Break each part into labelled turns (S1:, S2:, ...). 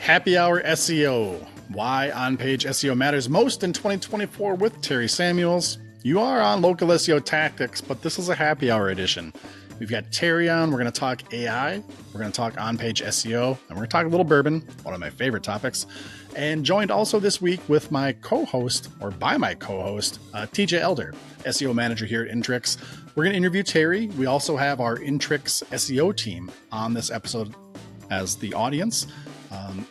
S1: Happy Hour SEO. Why on-page SEO matters most in 2024 with Terry Samuels. You are on Local SEO Tactics, but this is a happy hour edition. We've got Terry on. We're going to talk AI. We're going to talk on-page SEO, and we're going to talk a little bourbon, one of my favorite topics. And joined also this week with my co-host, or by my co-host, TJ Elder, SEO manager here at Intrycks. We're going to interview Terry. We also have our Intrycks SEO team on this episode as the audience.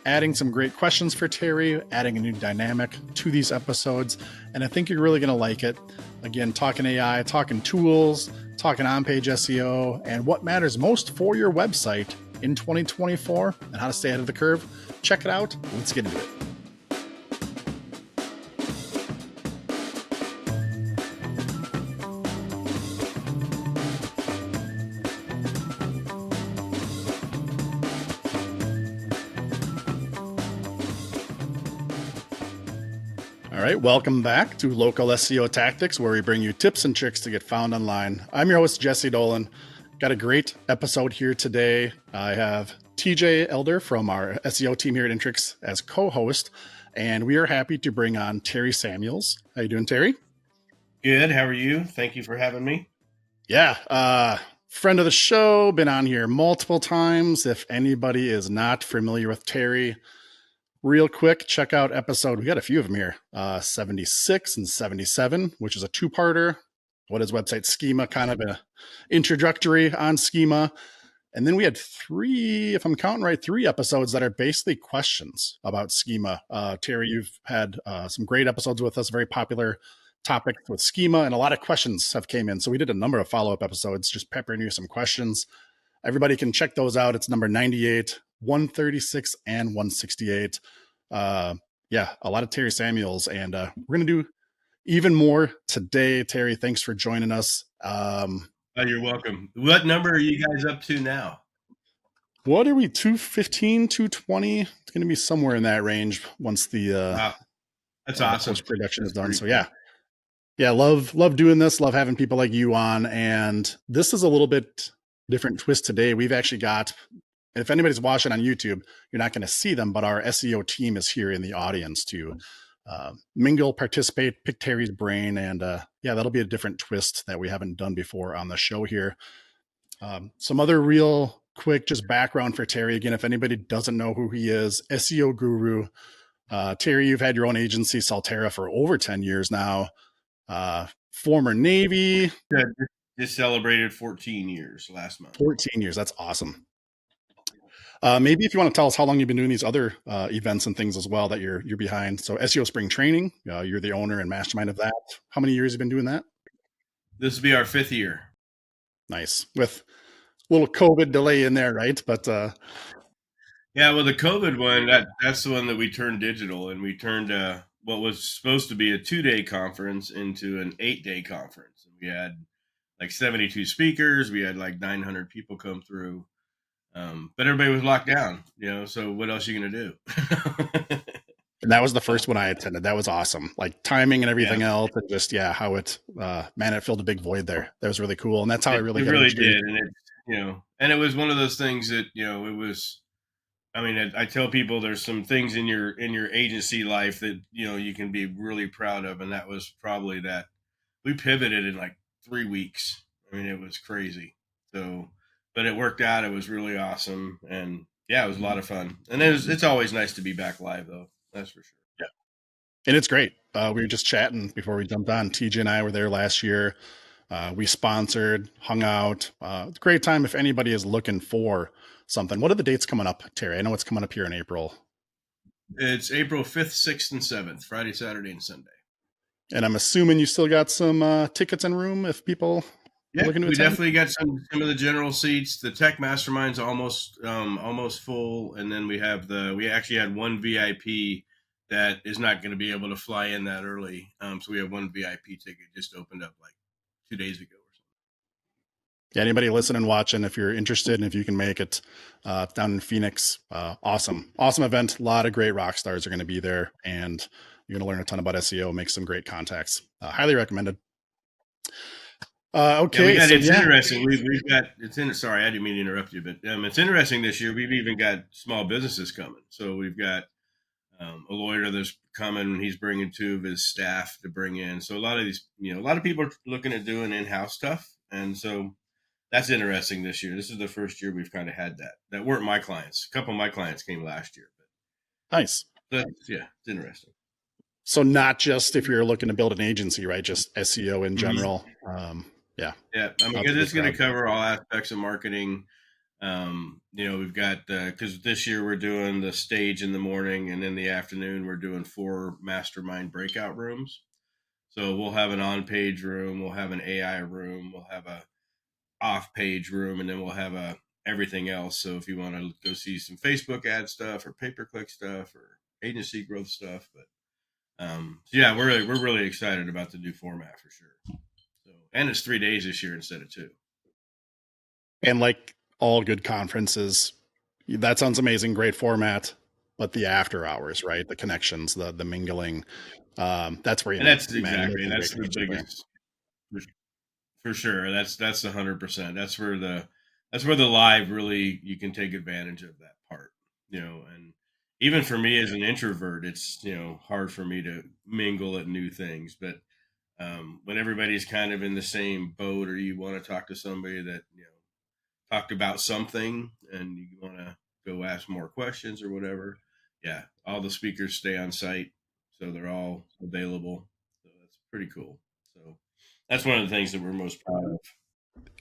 S1: Adding some great questions for Terry, adding a new dynamic to these episodes, and I think you're really going to like it. Again, talking AI, talking tools, talking on-page SEO, and what matters most for your website in 2024 and how to stay ahead of the curve. Check it out. Let's get into it. All right, welcome back to Local SEO Tactics, where we bring you tips and tricks to get found online. I'm your host, Jesse Dolan. Got a great episode here today. I have TJ Elder from our SEO team here at Intrycks as co-host, and we are happy to bring on Terry Samuels. How you doing, Terry?
S2: Good. How are you? Thank you for having me.
S1: Yeah, friend of the show, been on here multiple times. If anybody is not familiar with Terry, real quick, check out episode, we got a few of them here, 76 and 77, which is a two-parter. What is website schema? Kind of an introductory on schema. And then we had three, if I'm counting right, three episodes that are basically questions about schema. Terry, you've had some great episodes with us, very popular topic with schema, and a lot of questions have came in. So we did a number of follow-up episodes, just peppering you some questions. Everybody can check those out. It's number 98, 136, and 168. A lot of Terry Samuels, and we're going to do even more today. Terry, thanks for joining us.
S2: You're welcome. What number are you guys up to now?
S1: What are we, 215, 220? It's going to be somewhere in that range once the
S2: wow. That's awesome.
S1: Post-production is done. So yeah, love doing this. Love having people like you on. And this is a little bit different twist today. We've actually got, if anybody's watching on YouTube, you're not going to see them, but our SEO team is here in the audience to mingle, participate, pick Terry's brain. And that'll be a different twist that we haven't done before on the show here. Some other real quick, just background for Terry. Again, if anybody doesn't know who he is, SEO guru. Terry, you've had your own agency, Salterra, for over 10 years now. Former Navy.
S2: Yeah, just celebrated 14 years last month.
S1: 14 years. That's awesome. Maybe if you want to tell us how long you've been doing these other events and things as well that you're behind. So SEO Spring Training, you're the owner and mastermind of that. How many years have you been doing that?
S2: This will be our 5th year.
S1: Nice. With a little COVID delay in there, right? But
S2: well, the COVID one, that's the one that we turned digital, and we turned what was supposed to be a 2-day conference into an 8-day conference. We had like 72 speakers. We had like 900 people come through. But everybody was locked down, so what else are you going to do?
S1: And that was the first one I attended. That was awesome. Like timing and everything else, and just, how it, it filled a big void there. That was really cool. And that's how
S2: it
S1: really
S2: did. And and it was one of those things that, it was, I tell people there's some things in your agency life that, you can be really proud of. And that was probably that we pivoted in like 3 weeks. It was crazy. So, but it worked out. It was really awesome. And it was a lot of fun. And it's always nice to be back live though. That's for sure.
S1: Yeah. And it's great. We were just chatting before we jumped on. TJ and I were there last year. We sponsored, hung out. Great time if anybody is looking for something. What are the dates coming up, Terry? I know it's coming up here in April.
S2: It's April 5th, 6th, and 7th, Friday, Saturday, and Sunday.
S1: And I'm assuming you still got some tickets in room if people are looking to attend?
S2: Definitely got some of the general seats. The Tech Mastermind's almost full. And then we actually had one VIP that is not going to be able to fly in that early. So we have one VIP ticket just opened up like 2 days ago or something.
S1: Yeah, anybody listening, watching, if you're interested and if you can make it down in Phoenix, awesome event. A lot of great rock stars are going to be there, and you're going to learn a ton about SEO, make some great contacts. Highly recommended.
S2: Yeah, we
S1: Okay,
S2: got
S1: so
S2: it's
S1: yeah,
S2: interesting. We've got it's in. Sorry, I didn't mean to interrupt you, but it's interesting this year. We've even got small businesses coming. So we've got a lawyer that's coming. He's bringing two of his staff to bring in. So a lot of these, a lot of people are looking at doing in-house stuff, and so that's interesting this year. This is the first year we've kind of had that. That weren't my clients. A couple of my clients came last year,
S1: nice.
S2: but yeah, it's interesting.
S1: So not just if you're looking to build an agency, right? Just SEO in
S2: Mhm.
S1: general. Yeah,
S2: Yeah, I mean,
S1: that's a
S2: because
S1: good
S2: it's going to
S1: crowd.
S2: cover all aspects of marketing. We've got because this year we're doing the stage in the morning, and in the afternoon we're doing 4 mastermind breakout rooms. So we'll have an on-page room, we'll have an AI room, we'll have a off-page room, and then we'll have a everything else. So if you want to go see some Facebook ad stuff or pay-per-click stuff or agency growth stuff, but so yeah, we're really excited about the new format for sure. So and it's 3 days this year instead of 2.
S1: And like all good conferences, that sounds amazing, great format. But the after hours, right? The connections, the mingling, that's where you
S2: And
S1: make,
S2: that's
S1: man, you're
S2: exactly
S1: making a great
S2: that's the
S1: connection there.
S2: biggest. For sure, that's 100%. That's where the live really you can take advantage of that part, and even for me as an introvert, it's hard for me to mingle at new things. But when everybody's kind of in the same boat, or you want to talk to somebody that talked about something, and you want to go ask more questions or whatever, yeah, all the speakers stay on site, so they're all available. So that's pretty cool. So that's one of the things that we're most proud of.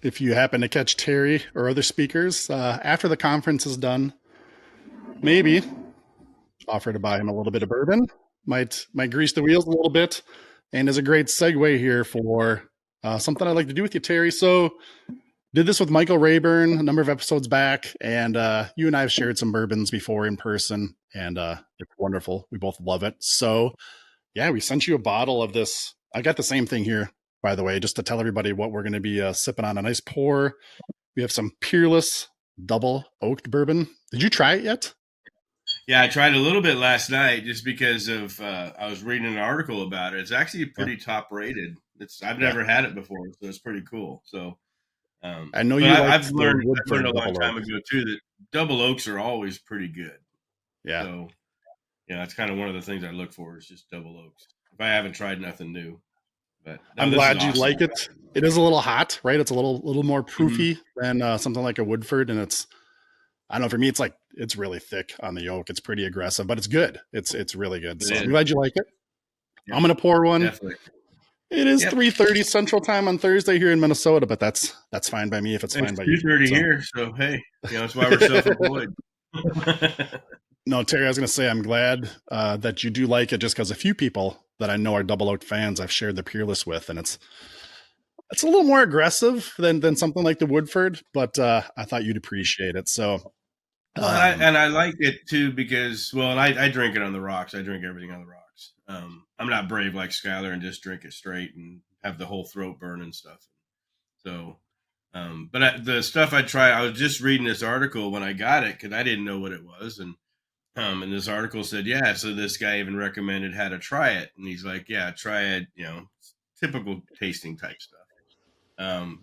S1: If you happen to catch Terry or other speakers after the conference is done, maybe offer to buy him a little bit of bourbon. Might grease the wheels a little bit, and is a great segue here for something I'd like to do with you, Terry. So did this with Michael Rayburn a number of episodes back, and you and I have shared some bourbons before in person, and it's wonderful. We both love it. So yeah, we sent you a bottle of this. I got the same thing here, by the way, just to tell everybody what we're going to be sipping on. A nice pour. We have some Peerless double oaked bourbon. Did you try it yet?
S2: Yeah, I tried a little bit last night just because of I was reading an article about it. It's actually
S1: Yeah,
S2: pretty top rated. I've
S1: yeah.
S2: never had it before, so it's pretty cool. So,
S1: I know
S2: but
S1: you
S2: I've
S1: liked the
S2: learned
S1: Woodford
S2: a long
S1: double
S2: time
S1: oak.
S2: ago too that double oaks are always pretty good.
S1: Yeah,
S2: So that's kind of one of the things I look for is just double oaks. If I haven't tried nothing new, but no,
S1: I'm
S2: this is
S1: glad you
S2: awesome.
S1: like it. It is a little hot, right? It's a little more
S2: Mhm.
S1: proofy than something like a Woodford, and it's I don't know. For me, it's really thick on the yolk. It's pretty aggressive, but it's good. It's really good.
S2: It
S1: So I'm
S2: is.
S1: glad you like it.
S2: Yep,
S1: I'm gonna pour one.
S2: definitely.
S1: It is
S2: Yep.
S1: 3:30 Central Time on Thursday here in Minnesota, but that's fine by me if it's
S2: It's
S1: fine by you.
S2: 2:30
S1: So
S2: here, so hey, that's why we're self-employed.
S1: no, Terry, I was gonna say I'm glad that you do like it, just because a few people that I know are double oaked fans I've shared the Peerless with, and it's a little more aggressive than something like the Woodford, but I thought you'd appreciate it. So
S2: Well, and I like it too because and I drink it on the rocks. I drink everything on the rocks. I'm not brave like Skylar and just drink it straight and have the whole throat burn and stuff. So, but the stuff I try, I was just reading this article when I got it because I didn't know what it was, and this article said, yeah, so this guy even recommended how to try it, and he's like, yeah, try it, typical tasting type stuff.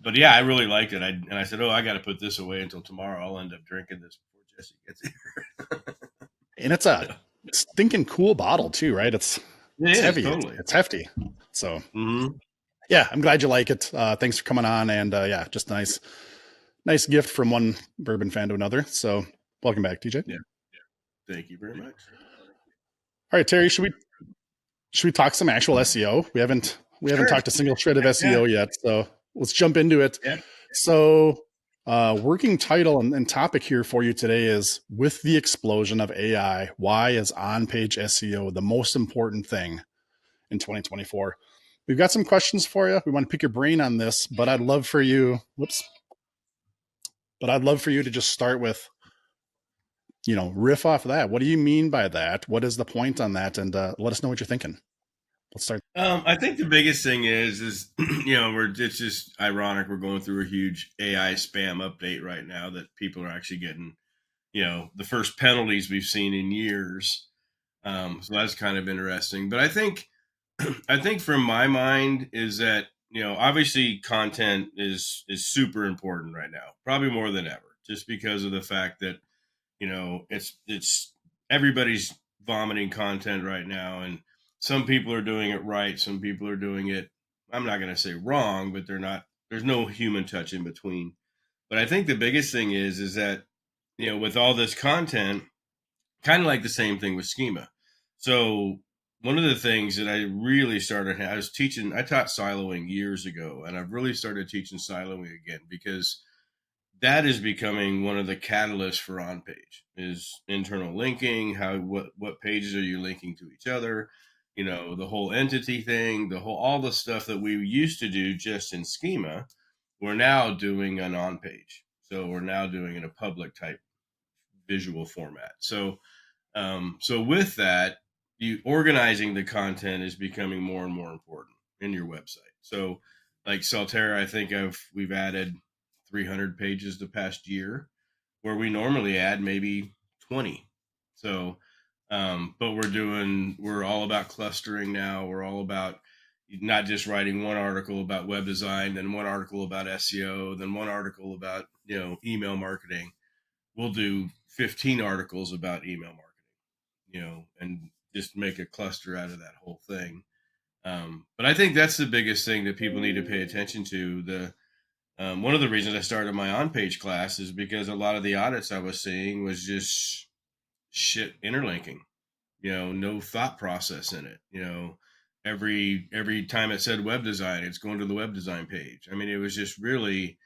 S2: But yeah, I really liked it. And I said, oh, I got to put this away until tomorrow. I'll end up drinking this before Jesse gets here.
S1: and it's a stinking cool bottle too, right? It's
S2: It
S1: it's
S2: is
S1: heavy.
S2: totally.
S1: It's hefty. So
S2: Mm-hmm.
S1: yeah, I'm glad you like it. Thanks for coming on, and yeah, just a nice gift from one bourbon fan to another. So welcome back, TJ.
S2: Yeah. Thank you very much.
S1: All right, Terry, should we talk some actual SEO? We haven't
S2: Sure.
S1: talked a single shred of
S2: Yeah.
S1: SEO yet, so let's jump into it.
S2: Yeah.
S1: So, working title and topic here for you today is with the explosion of AI, why is on-page SEO the most important thing in 2024? We've got some questions for you. We want to pick your brain on this, but I'd love for you. Whoops. But I'd love for you to just start with, riff off of that. What do you mean by that? What is the point on that? And let us know what you're thinking. Let's start.
S2: I think the biggest thing is it's just ironic we're going through a huge AI spam update right now that people are actually getting the first penalties we've seen in years. So that's kind of interesting. But I think from my mind is that obviously content is super important right now, probably more than ever, just because of the fact that, it's everybody's vomiting content right now, and some people are doing it right, some people are doing it, I'm not going to say wrong, but there's no human touch in between. But I think the biggest thing is that, with all this content, kind of like the same thing with schema. So one of the things that I really started, I taught siloing years ago, and I've really started teaching siloing again because that is becoming one of the catalysts for on page is internal linking. What pages are you linking to each other? The whole entity thing, all the stuff that we used to do just in schema, we're now doing an on page. So we're now doing in a public type visual format. So with that, you organizing the content is becoming more and more important in your website. So like Salterra, I think we've added 300 pages the past year, where we normally add maybe 20. So, but we're all about clustering now. We're all about not just writing one article about web design, then one article about SEO, then one article about, email marketing. We'll do 15 articles about email marketing, and just make a cluster out of that whole thing. But I think that's the biggest thing that people need to pay attention to. One of the reasons I started my on-page class is because a lot of the audits I was seeing was just shit interlinking. No thought process in it. Every time it said web design, it's going to the web design page. I mean, it was just really,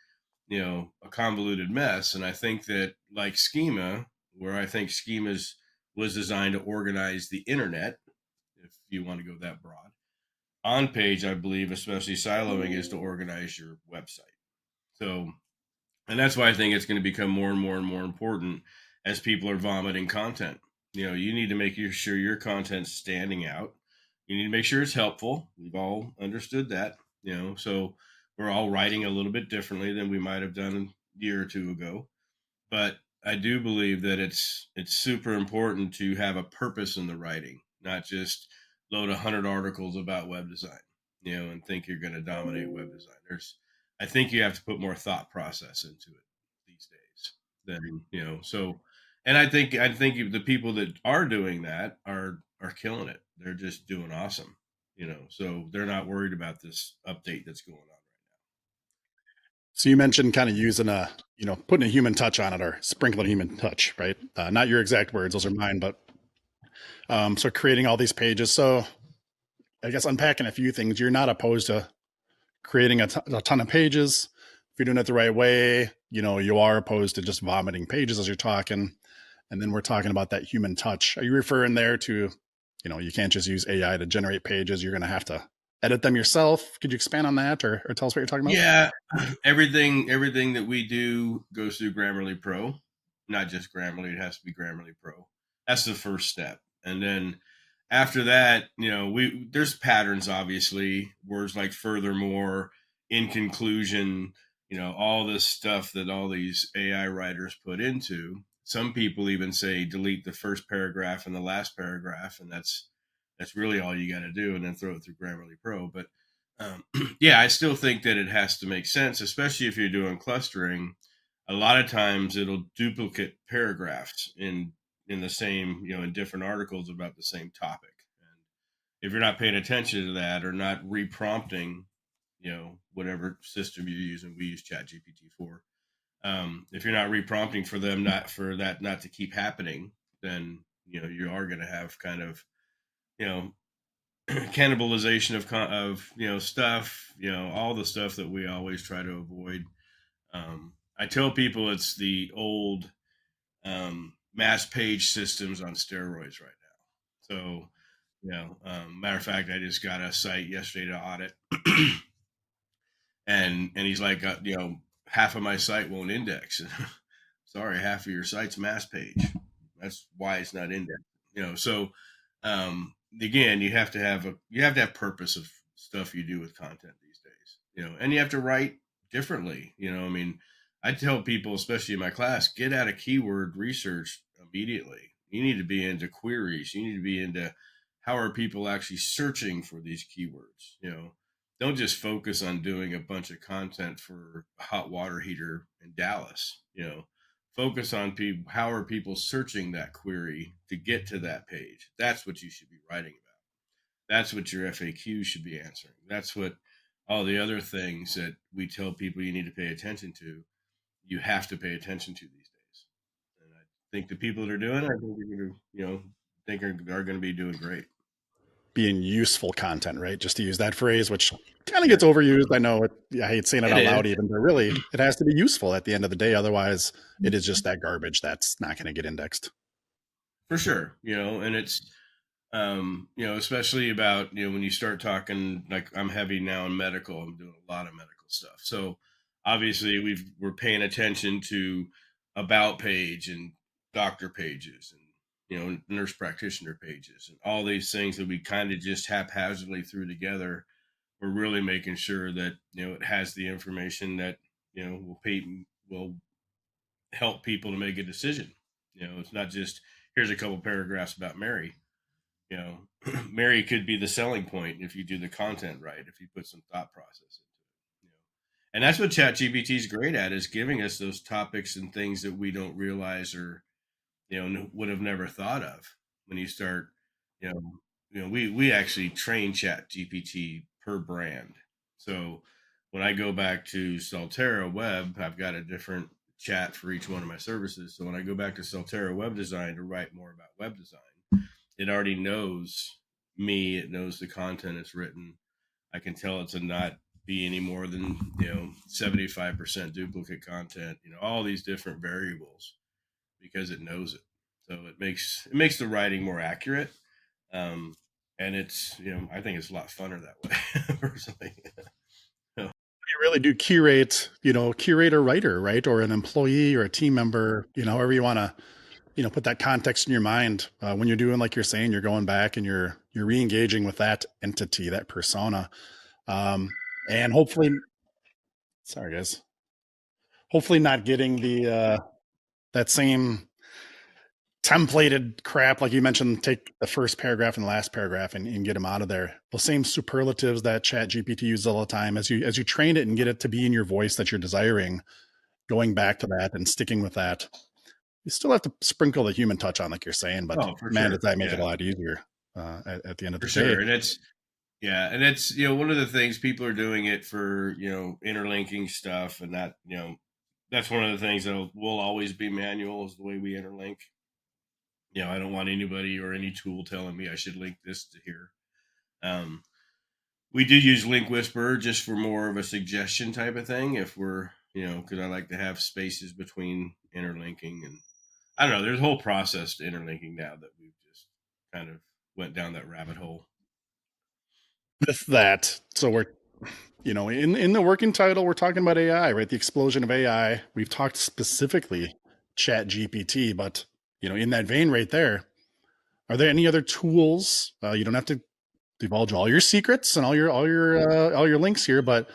S2: a convoluted mess. And I think that, like schema, where I think schemas was designed to organize the internet, if you want to go that broad. On page, I believe, especially siloing, is to organize your website. So, and that's why I think it's going to become more and more and more important as people are vomiting content. You need to make sure your content's standing out. You need to make sure it's helpful. We've all understood that, so we're all writing a little bit differently than we might have done a year or two ago. But I do believe that it's super important to have a purpose in the writing, not just load 100 articles about web design, and think you're going to dominate web design. I think you have to put more thought process into it these days than, so, and I think the people that are doing that are killing it. They're just doing awesome, so they're not worried about this update that's going on.
S1: So you mentioned kind of using putting a human touch on it or sprinkling a human touch, right? Not your exact words; those are mine. But so creating all these pages. So I guess unpacking a few things. You're not opposed to creating a ton of pages if you're doing it the right way. You are opposed to just vomiting pages as you're talking. And then we're talking about that human touch. Are you referring there to, you can't just use AI to generate pages. You're going to have to edit them yourself. Could you expand on that or tell us what you're talking about?
S2: Yeah, everything that we do goes through Grammarly Pro, not just Grammarly. It has to be Grammarly Pro. That's the first step, and then after that, there's patterns. Obviously, words like furthermore, in conclusion, all this stuff that all these AI writers put into. Some people even say delete the first paragraph and the last paragraph, and that's really all you got to do, and then throw it through Grammarly Pro. But yeah, I still think that it has to make sense, especially if you're doing clustering. A lot of times it'll duplicate paragraphs in the same, in different articles about the same topic. And if you're not paying attention to that or not reprompting, whatever system you're using, we use ChatGPT for. If you're not reprompting for them, not for that, not to keep happening, then you are going to have kind of, you know cannibalization of stuff, all the stuff that we always try to avoid. I tell people it's the old mass page systems on steroids right now. So matter of fact, I just got a site yesterday to audit, and he's like, half of my site won't index. Sorry, half of your site's mass page. That's why it's not indexed. So again, you have to have purpose of stuff you do with content these days. And you have to write differently. I mean, I tell people, especially in my class, get out of keyword research immediately. You need to be into queries. You need to be into how are people actually searching for these keywords. don't just focus on doing a bunch of content for a hot water heater in Dallas. Focus on people. How are people searching that query to get to that page? That's what you should be writing about. That's what your FAQ should be answering. That's what all the other things that we tell people you need to pay attention to, you have to pay attention to these days. And I think the people that are doing it, I think are going to, are going to be doing great.
S1: Being useful content, right? Just to use that phrase, which kind of
S2: Yeah,
S1: gets overused. I know I hate saying it
S2: it
S1: out
S2: is
S1: loud even, but really it has to be useful at the end of the day. Otherwise it is just that garbage that's not going to get indexed.
S2: for sure. And it's, especially about, when you start talking, like I'm heavy now in medical, I'm doing a lot of medical stuff. So obviously we're paying attention to about page and doctor pages and, nurse practitioner pages and all these things that we kind of just haphazardly threw together. We're really making sure that, it has the information that, will help people to make a decision. It's not just, here's a couple paragraphs about Mary. you know Mary could be the selling point if you do the content right, if you put some thought process into it. And that's what ChatGPT is great at, is giving us those topics and things that we don't realize, or would have never thought of. When you start, you know we actually train ChatGPT per brand. So when I go back to Solterra Web, I've got a different chat for each one of my services. So when I go back to Solterra Web Design to write more about web design, it already knows me. It knows the content it's written. I can tell it to not be any more than 75% duplicate content. All these different variables, because it knows it. So it makes the writing more accurate. Um, and it's I think it's a lot funner that way, personally.
S1: You really do curate a writer, right? Or an employee or a team member, however you want to, put that context in your mind when you're doing, like you're saying, you're going back and you're re-engaging with that entity, that persona. And sorry guys, hopefully not getting that same templated crap, like you mentioned, take the first paragraph and the last paragraph and get them out of there. The same superlatives that Chat GPT uses all the time, as you train it and get it to be in your voice that you're desiring, going back to that and sticking with that. You still have to sprinkle the human touch on, like you're saying, but
S2: Oh, for
S1: man, does
S2: sure.
S1: that make it
S2: Yeah,
S1: a lot easier at the end of
S2: for
S1: the day.
S2: sure. And it's yeah, and it's one of the things, people are doing it for interlinking stuff, and that's one of the things that will always be manual, is the way we interlink. I don't want anybody or any tool telling me I should link this to here. Um, we do use Link Whisperer just for more of a suggestion type of thing. If we're, because I like to have spaces between interlinking, and I don't know, there's a whole process to interlinking now that we've just kind of went down that rabbit hole.
S1: With that, so we're in the working title, we're talking about AI, right? The explosion of AI. We've talked specifically Chat GPT, but in that vein right there, are there any other tools? You don't have to divulge all your secrets and all your links here, but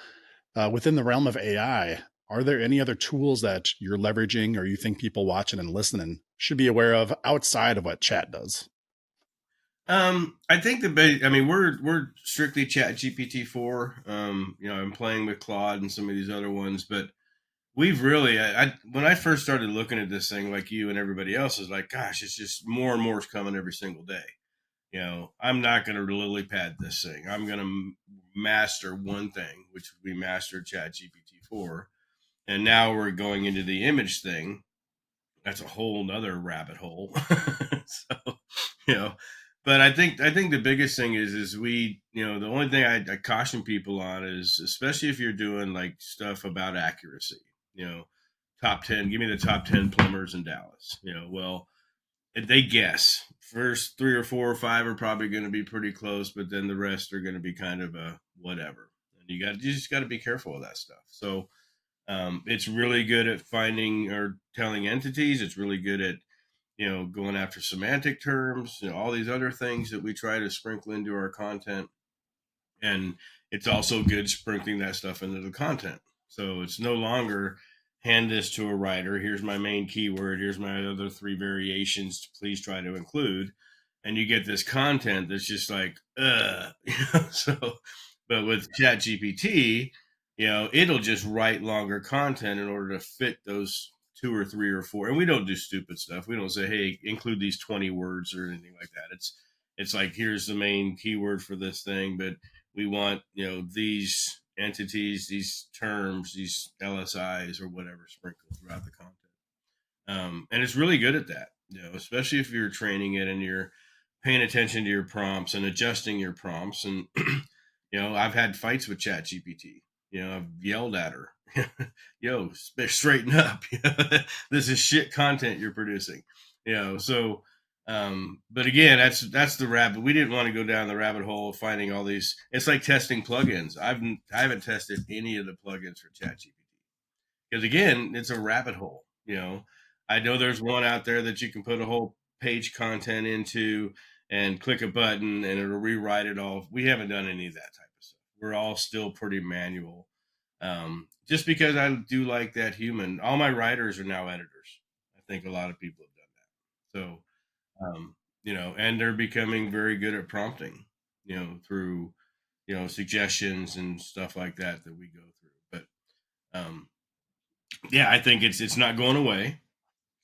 S1: within the realm of AI, are there any other tools that you're leveraging or you think people watching and listening should be aware of outside of what chat does?
S2: I think I mean, we're strictly Chat GPT 4. I'm playing with Claude and some of these other ones, but we've really, when I first started looking at this thing, like you and everybody else, is like, gosh, it's just more and more is coming every single day. I'm not going to lily pad this thing. I'm going to master one thing, which we mastered Chat GPT 4. And now we're going into the image thing. That's a whole nother rabbit hole. So, you know, but I think the biggest thing is we, the only thing I caution people on is, especially if you're doing like stuff about accuracy, you know, top 10, give me the top 10 plumbers in Dallas. Well, they guess. First three or four or five are probably going to be pretty close, but then the rest are going to be kind of a whatever. And you just got to be careful of that stuff. So it's really good at finding or telling entities. It's really good at going after semantic terms. All these other things that we try to sprinkle into our content, and it's also good sprinkling that stuff into the content. So it's no longer hand this to a writer. Here's my main keyword. Here's my other three variations to please try to include. And you get this content that's just like, so But with ChatGPT, it'll just write longer content in order to fit those two or three or four. And we don't do stupid stuff. We don't say, hey, include these 20 words or anything like that. It's like, here's the main keyword for this thing, but we want, these entities, these terms, these LSIs or whatever sprinkled throughout the content. And it's really good at that, especially if you're training it and you're paying attention to your prompts and adjusting your prompts. And, I've had fights with ChatGPT. I've yelled at her, yo, straighten up. This is shit content you're producing. So, but again, that's the rabbit. We didn't want to go down the rabbit hole of finding all these. It's like testing plugins. I haven't tested any of the plugins for ChatGPT because again, it's a rabbit hole. I know there's one out there that you can put a whole page content into and click a button and it'll rewrite it all. We haven't done any of that type of stuff. We're all still pretty manual. Just because I do like that human. All my writers are now editors. I think a lot of people have done that. So, and they're becoming very good at prompting, through, suggestions and stuff like that we go through. But, yeah, I think it's not going away.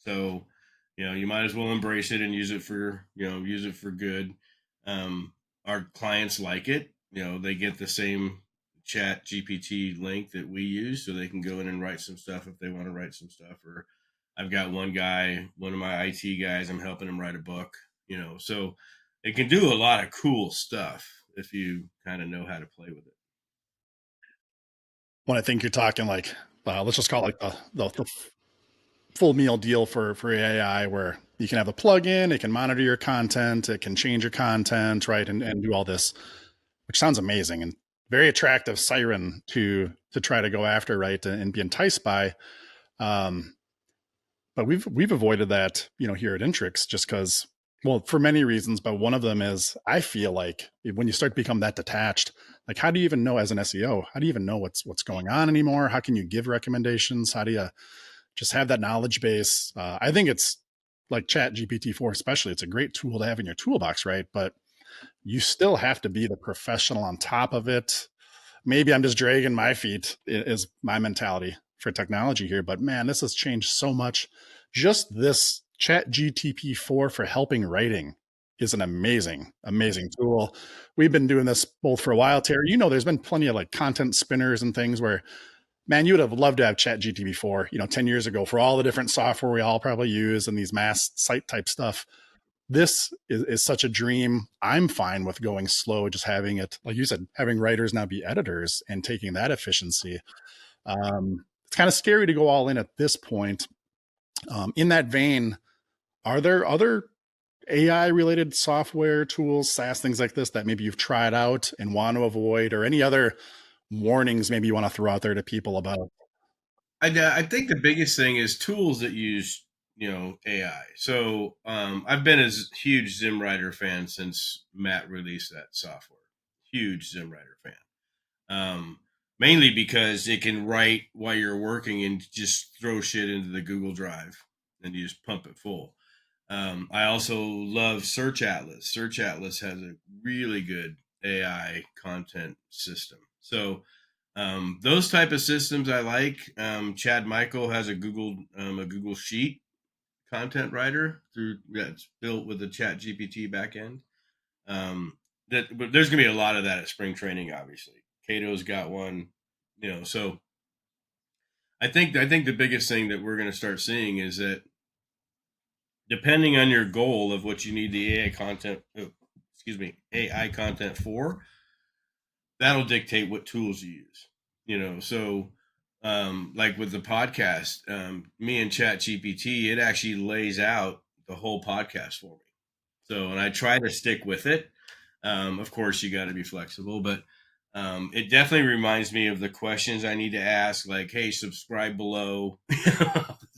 S2: So, you might as well embrace it and use it for, good. Our clients like it. They get the same ChatGPT link that we use so they can go in and write some stuff if they want to write some stuff. Or I've got one of my IT guys, I'm helping him write a book, so it can do a lot of cool stuff if you kind of know how to play with it.
S1: When I think you're talking like, let's just call it like the full meal deal for AI, where you can have a plugin, it can monitor your content, it can change your content, right, and do all this, which sounds amazing and very attractive siren to try to go after, right, and be enticed by. Um, but we've avoided that, here at Intrycks, just because, well, for many reasons, but one of them is I feel like when you start to become that detached, like how do you even know as an SEO? How do you even know what's going on anymore? How can you give recommendations? How do you just have that knowledge base? I think it's like Chat GPT-4, especially. It's a great tool to have in your toolbox, right? But you still have to be the professional on top of it. Maybe I'm just dragging my feet, is my mentality for technology here. But man, this has changed so much. Just this Chat GTP4 for helping writing is an amazing, amazing tool. We've been doing this both for a while, Terry. There's been plenty of like content spinners and things where, man, you would have loved to have Chat GTP4, 10 years ago for all the different software we all probably use and these mass site type stuff. This is such a dream. I'm fine with going slow, just having it, like you said, having writers now be editors and taking that efficiency. It's kind of scary to go all in at this point. In that vein, are there other AI related software tools, SaaS, things like this that maybe you've tried out and want to avoid, or any other warnings maybe you want to throw out there to people about?
S2: I think the biggest thing is tools that use AI. So I've been a huge ZimWriter fan since Matt released that software. Huge ZimWriter fan. Mainly because it can write while you're working and just throw shit into the Google Drive and you just pump it full. I also love Search Atlas. Search Atlas has a really good AI content system. So those type of systems I like. Chad Michael has a Google Sheet content writer that's built with the Chat GPT backend. But there's gonna be a lot of that at spring training. Obviously, Cato's got one. So I think the biggest thing that we're gonna start seeing is that depending on your goal of what you need the AI content for, that'll dictate what tools you use. So like with the podcast, me and Chat GPT, it actually lays out the whole podcast for me. So, and I try to stick with it. Of course, you got to be flexible, but it definitely reminds me of the questions I need to ask, like, "Hey, subscribe below,"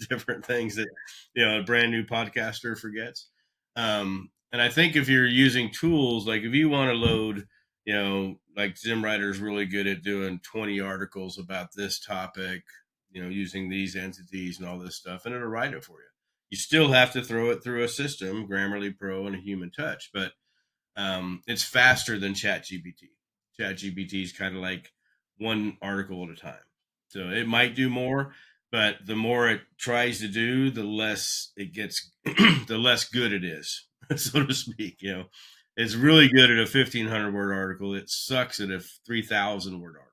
S2: different things that a brand new podcaster forgets. And I think if you're using tools, like if you want to load, like ZimWriter is really good at doing 20 articles about this topic, using these entities and all this stuff, and it'll write it for you. You still have to throw it through a system, Grammarly Pro and a human touch, but it's faster than ChatGPT. ChatGPT is kind of like one article at a time. So it might do more, but the more it tries to do, the less it gets, the less good it is, so to speak. It's really good at a 1,500 word article. It sucks at a 3,000 word article.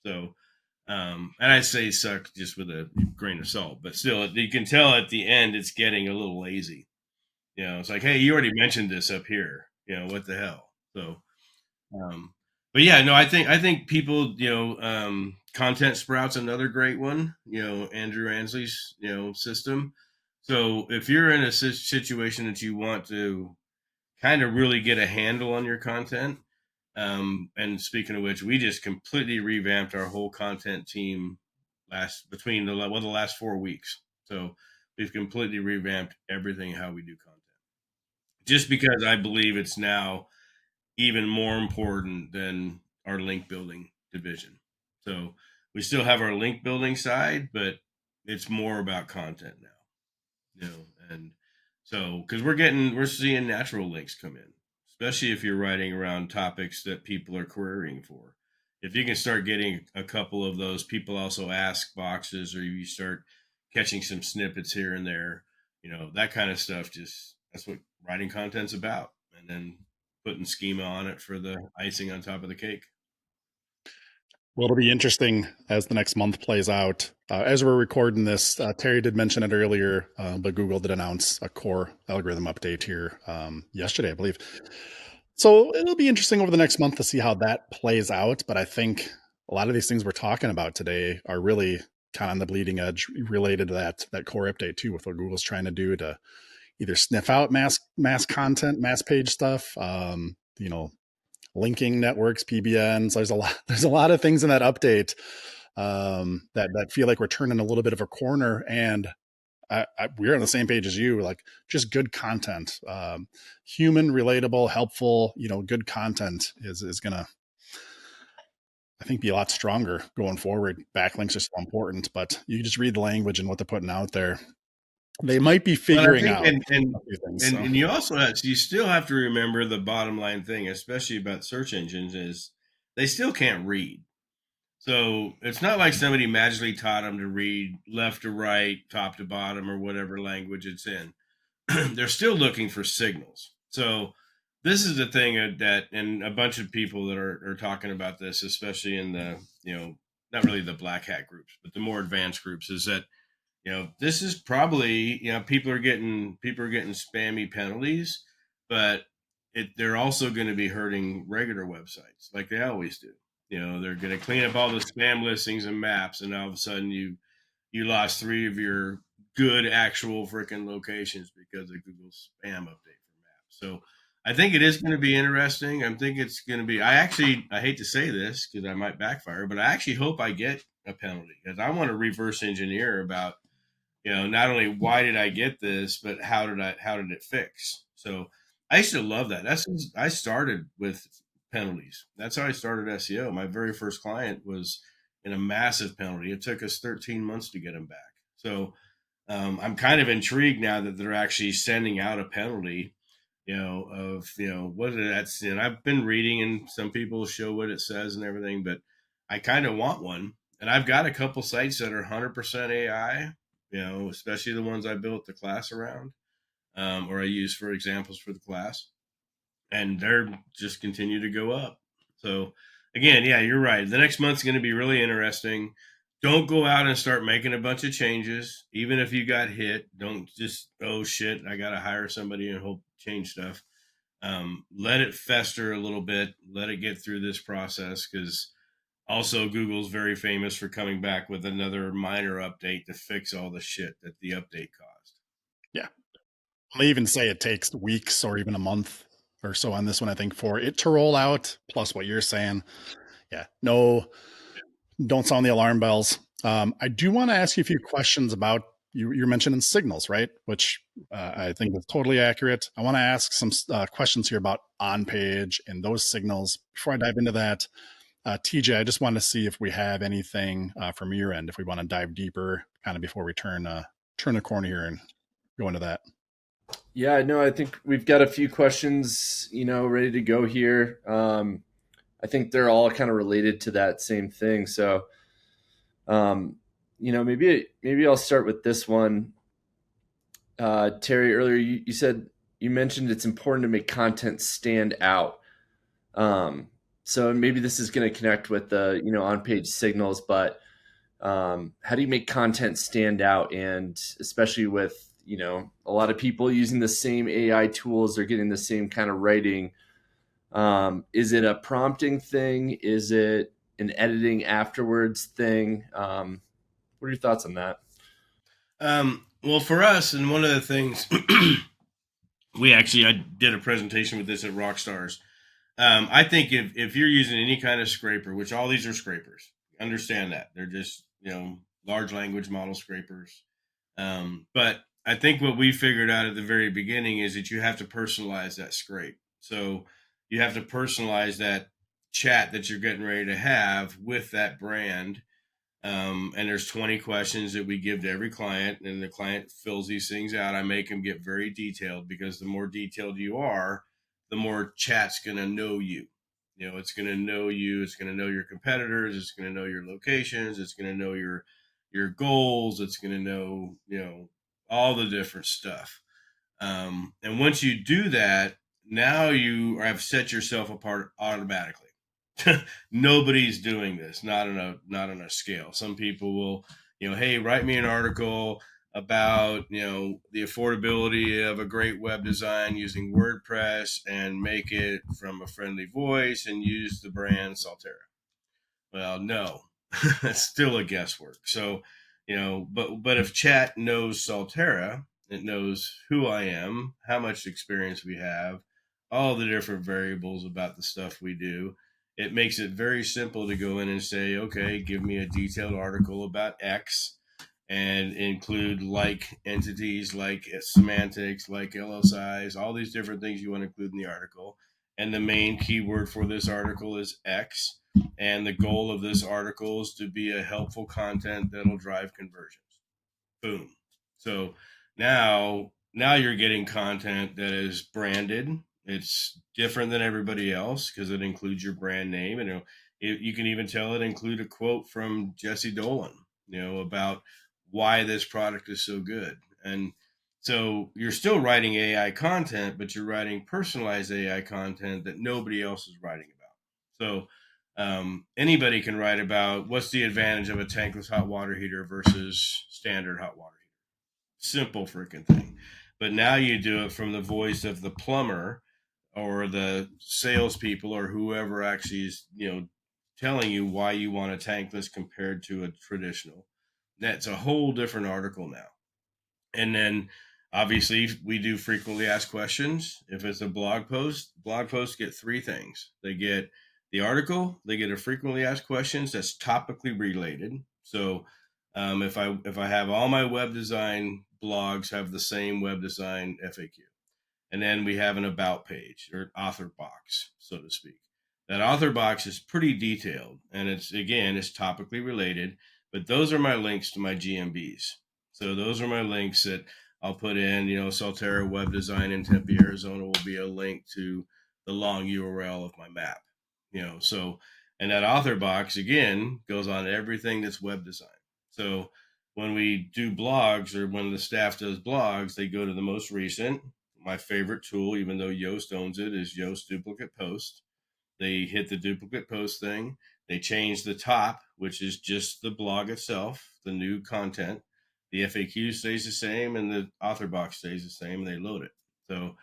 S2: So, and I say suck just with a grain of salt, but still, you can tell at the end it's getting a little lazy. It's like, hey, you already mentioned this up here. What the hell? So, um, but yeah, no, I think people, content sprouts another great one. Andrew Ansley's system. So if you're in a situation that you want to kind of really get a handle on your content, and speaking of which, we just completely revamped our whole content team the last 4 weeks. So we've completely revamped everything how we do content, just because I believe it's now even more important than our link building division. So we still have our link building side, but it's more about content now. And so because we're seeing natural links come in, especially if you're writing around topics that people are querying for. If you can start getting a couple of those people also ask boxes, or you start catching some snippets here and there, that kind of stuff, just that's what writing content's about. And then putting schema on it for the icing on top of the cake.
S1: Well, it'll be interesting as the next month plays out. As we're recording this, Terry did mention it earlier, but Google did announce a core algorithm update here yesterday, I believe. So it'll be interesting over the next month to see how that plays out. But I think a lot of these things we're talking about today are really kind of on the bleeding edge related to that core update too, with what Google's trying to do to either sniff out mass content, mass page stuff, linking networks, PBNs. There's a lot of things in that update that feel like we're turning a little bit of a corner. And we're on the same page as you, like just good content, human, relatable, helpful, good content is going to, I think, be a lot stronger going forward. Backlinks are so important, but you just read the language and what they're putting out there. They might be
S2: But I
S1: figuring
S2: think,
S1: out a few things. So.
S2: and you still have to remember the bottom line thing, especially about search engines, is they still can't read. So it's not like somebody magically taught them to read left to right, top to bottom, or whatever language it's in. They're still looking for signals. So this is the thing that, and a bunch of people that are talking about this, especially in the, not really the black hat groups, but the more advanced groups, is that, this is probably, people are getting spammy penalties, but they're also going to be hurting regular websites like they always do. They're going to clean up all the spam listings and maps, and all of a sudden you lost 3 of your good actual freaking locations because of Google's spam update for maps. So I think it is going to be interesting. I think it's going to be. I hate to say this because I might backfire, but I actually hope I get a penalty because I want to reverse engineer about, not only why did I get this, but how did it fix? So I used to love that. I started with penalties. That's how I started SEO. My very first client was in a massive penalty. It took us 13 months to get him back. So I'm kind of intrigued now that they're actually sending out a penalty, of, what that's, I've been reading and some people show what it says and everything, but I kind of want one. And I've got a couple sites that are 100% AI, especially the ones I built the class around, or I use for examples for the class, and they're just continue to go up. So again, yeah, you're right. The next month's going to be really interesting. Don't go out and start making a bunch of changes. Even if you got hit, don't just, oh shit, I got to hire somebody and hope change stuff. Let it fester a little bit. Let it get through this process, because also Google's very famous for coming back with another minor update to fix all the shit that the update caused.
S1: Yeah. They even say it takes weeks or even a month or so on this one, I think, for it to roll out. Plus what you're saying. Yeah. No, don't sound the alarm bells. I do want to ask you a few questions about you're mentioning signals, right? Which I think is totally accurate. I want to ask some questions here about on page and those signals. Before I dive into that, TJ, I just want to see if we have anything from your end, if we want to dive deeper, kind of before we turn the corner here and go into that.
S3: Yeah, no, I think we've got a few questions, ready to go here. I think they're all kind of related to that same thing. So, maybe I'll start with this one. Terry, earlier you said you mentioned it's important to make content stand out. So maybe this is going to connect with the on page signals, but how do you make content stand out? And especially with a lot of people using the same AI tools, they're getting the same kind of writing. Is it a prompting thing? Is it an editing afterwards thing? What are your thoughts on that?
S2: Well, for us, and one of the things I did a presentation with this at Rockstars. I think if you're using any kind of scraper, which all these are scrapers, understand that they're just large language model scrapers. But I think what we figured out at the very beginning is that you have to personalize that scrape. So you have to personalize that chat that you're getting ready to have with that brand. And there's 20 questions that we give to every client, and the client fills these things out. I make them get very detailed, because the more detailed you are, the more chat's going to know you. It's going to know you. It's going to know your competitors. It's going to know your locations. It's going to know your goals. It's going to know all the different stuff. And once you do that, now you have set yourself apart automatically. Nobody's doing this, not on a scale. Some people will, hey, write me an article about the affordability of a great web design using WordPress, and make it from a friendly voice and use the brand Saltera. Well, no, that's still a guesswork. So, but if chat knows Saltera, it knows who I am, how much experience we have, all the different variables about the stuff we do. It makes it very simple to go in and say, okay, give me a detailed article about X, and include like entities, like semantics, like LSIs, all these different things you want to include in the article. And the main keyword for this article is X. And the goal of this article is to be a helpful content that'll drive conversions. Boom. So now you're getting content that is branded. It's different than everybody else because it includes your brand name. And you can even tell it include a quote from Jesse Dolan, about why this product is so good. And so you're still writing AI content, but you're writing personalized AI content that nobody else is writing about. So anybody can write about what's the advantage of a tankless hot water heater versus standard hot water heater. Simple freaking thing. But now you do it from the voice of the plumber or the salespeople or whoever actually is, telling you why you want a tankless compared to a traditional. That's a whole different article now. And then obviously we do frequently asked questions. If it's a blog posts get three things. They get the article, they get a frequently asked questions that's topically related. So if I have all my web design blogs have the same web design FAQ, and then we have an about page or author box, so to speak. That author box is pretty detailed, and it's topically related. But those are my links to my GMBs. So those are my links that I'll put in. Saltera web design in Tempe, Arizona will be a link to the long URL of my map. So, and that author box again goes on everything that's web design. So when we do blogs, or when the staff does blogs, they go to the most recent. My favorite tool, even though Yoast owns it, is Yoast Duplicate Post. They hit the duplicate post thing. They change the top, which is just the blog itself, the new content. The FAQ stays the same, and the author box stays the same, and they load it. So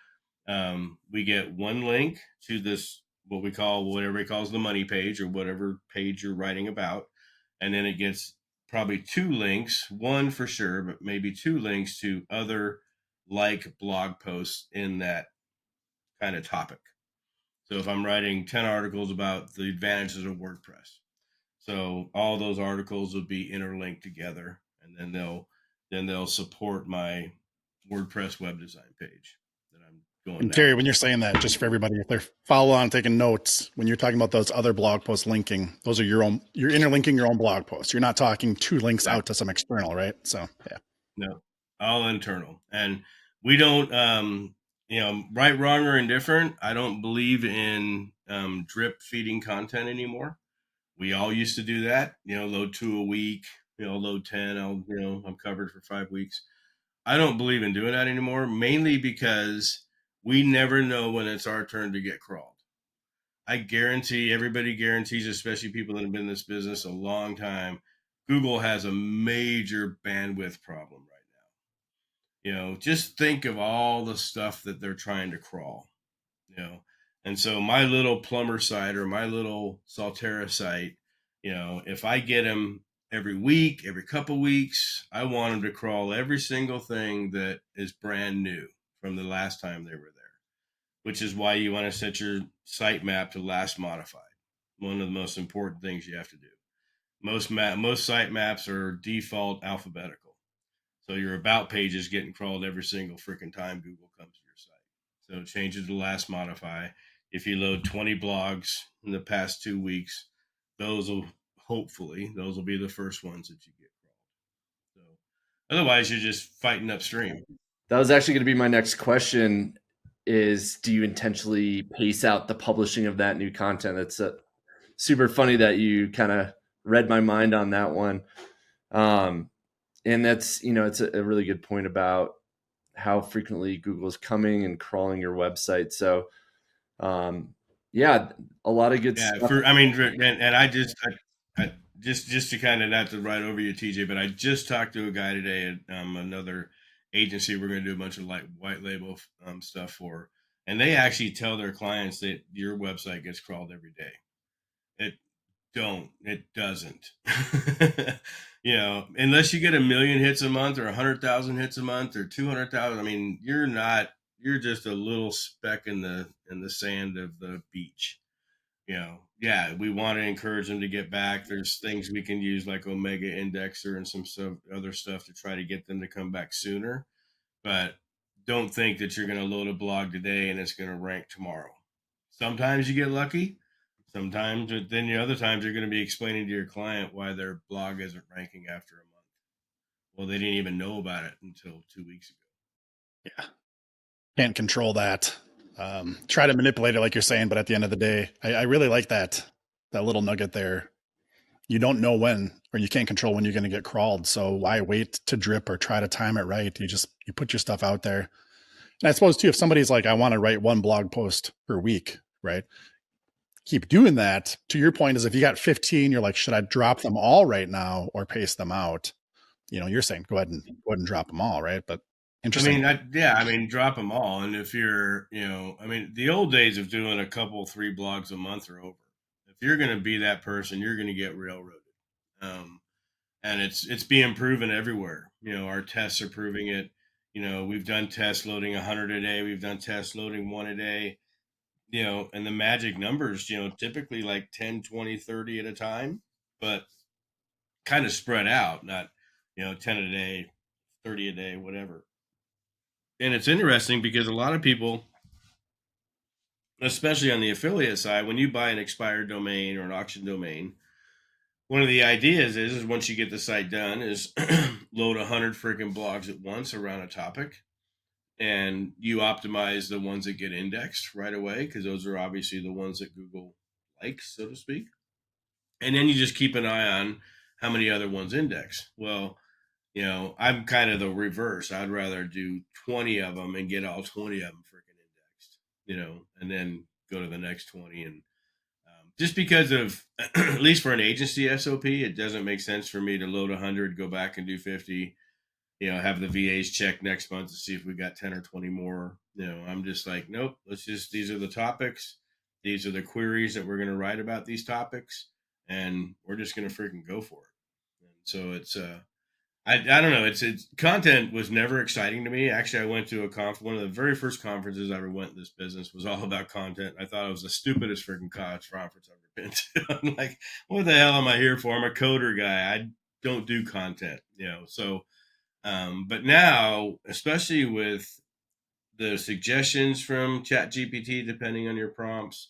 S2: we get one link to this, what everybody calls the money page, or whatever page you're writing about. And then it gets probably two links, one for sure, but maybe two links to other like blog posts in that kind of topic. So if I'm writing 10 articles about the advantages of WordPress, so all those articles will be interlinked together, and then they'll support my WordPress web design page that I'm going
S1: And
S2: now.
S1: Terry, when you're saying that, just for everybody, if they're follow on taking notes, when you're talking about those other blog posts linking, those are you're interlinking your own blog posts. You're not talking two links out to some external, right? So yeah.
S2: No, all internal. And we don't, right, wrong, or indifferent, I don't believe in drip feeding content anymore. We all used to do that, load 2 a week, load 10, I'm covered for 5 weeks. I don't believe in doing that anymore, mainly because we never know when it's our turn to get crawled. I guarantee, everybody guarantees, especially people that have been in this business a long time, Google has a major bandwidth problem right now. Just think of all the stuff that they're trying to crawl, you know. And so my little plumber site or my little Salterra site, if I get them every week, every couple weeks, I want them to crawl every single thing that is brand new from the last time they were there, which is why you want to set your site map to last modified. One of the most important things you have to do. Most site maps are default alphabetical. So your about page is getting crawled every single freaking time Google comes to your site. So change it to last modify. If you load 20 blogs in the past 2 weeks, those will be the first ones that you get crawled. So otherwise you're just fighting upstream.
S3: That was actually going to be my next question is, do you intentionally pace out the publishing of that new content? It's super funny that you kind of read my mind on that one. And that's, it's a really good point about how frequently Google's coming and crawling your website. So, yeah, a lot of good stuff.
S2: And I just to kind of, not to ride over you, TJ, but I just talked to a guy today at another agency we're going to do a bunch of white label stuff for, and they actually tell their clients that your website gets crawled every day. It doesn't. Unless you get 1 million hits a month or 100,000 hits a month or 200,000. I mean, you're just a little speck in the sand of the beach. Yeah, we want to encourage them to get back. There's things we can use like Omega Indexer and some other stuff to try to get them to come back sooner. But don't think that you're going to load a blog today and it's going to rank tomorrow. Sometimes you get lucky. Sometimes, but then the other times you're going to be explaining to your client why their blog isn't ranking after a month. Well, they didn't even know about it until 2 weeks ago.
S1: Yeah. Can't control that. Try to manipulate it like you're saying, but at the end of the day, I really like that little nugget there. You don't know when, or you can't control when you're going to get crawled. So why wait to drip or try to time it right? You put your stuff out there. And I suppose too, if somebody's like, I want to write one blog post per week, right? Keep doing that. To your point is if you got 15, you're like, should I drop them all right now or pace them out? You're saying go ahead and drop them all, right? But interesting.
S2: Drop them all. And if you're, the old days of doing a couple, 3 blogs a month are over. If you're going to be that person, you're going to get railroaded. And it's being proven everywhere. Our tests are proving it. We've done tests loading 100 a day. We've done tests loading 1 a day. And the magic numbers, typically like 10, 20, 30 at a time, but kind of spread out, not, 10 a day, 30 a day, whatever. And it's interesting because a lot of people, especially on the affiliate side, when you buy an expired domain or an auction domain, one of the ideas is once you get the site done is load 100 freaking blogs at once around a topic. And you optimize the ones that get indexed right away, because those are obviously the ones that Google likes, so to speak. And then you just keep an eye on how many other ones index. Well, I'm kind of the reverse. I'd rather do 20 of them and get all 20 of them freaking indexed, and then go to the next 20. And just because of, at least for an agency SOP, it doesn't make sense for me to load 100, go back and do 50. Have the VAs check next month to see if we got 10 or 20 more. I'm just like, nope, these are the topics. These are the queries that we're going to write about these topics, and we're just going to freaking go for it. And so it's, I don't know. It's content was never exciting to me. Actually, I went to one of the very first conferences I ever went in this business was all about content. I thought it was the stupidest freaking conference I've ever been to. I'm like, what the hell am I here for? I'm a coder guy. I don't do content, so. But now, especially with the suggestions from ChatGPT, depending on your prompts,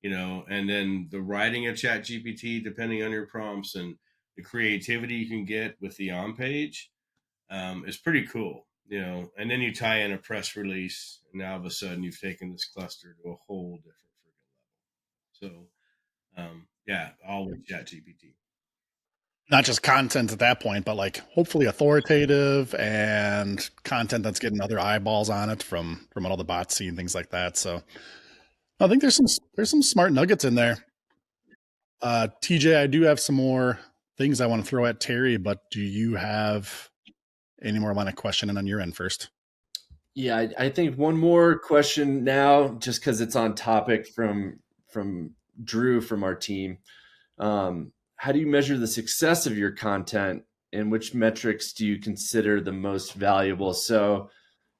S2: and then the writing of ChatGPT, depending on your prompts, and the creativity you can get with the on page, is pretty cool. and then you tie in a press release, and now all of a sudden you've taken this cluster to a whole different freaking level. So, yeah, all with ChatGPT.
S1: Not just content at that point, but like hopefully authoritative and content that's getting other eyeballs on it from what all the bots see and things like that. So I think there's some smart nuggets in there. TJ, I do have some more things I want to throw at Terry, but do you have any more line of questioning on your end first?
S3: Yeah, I think one more question now, just because it's on topic from Drew from our team. How do you measure the success of your content, and which metrics do you consider the most valuable? So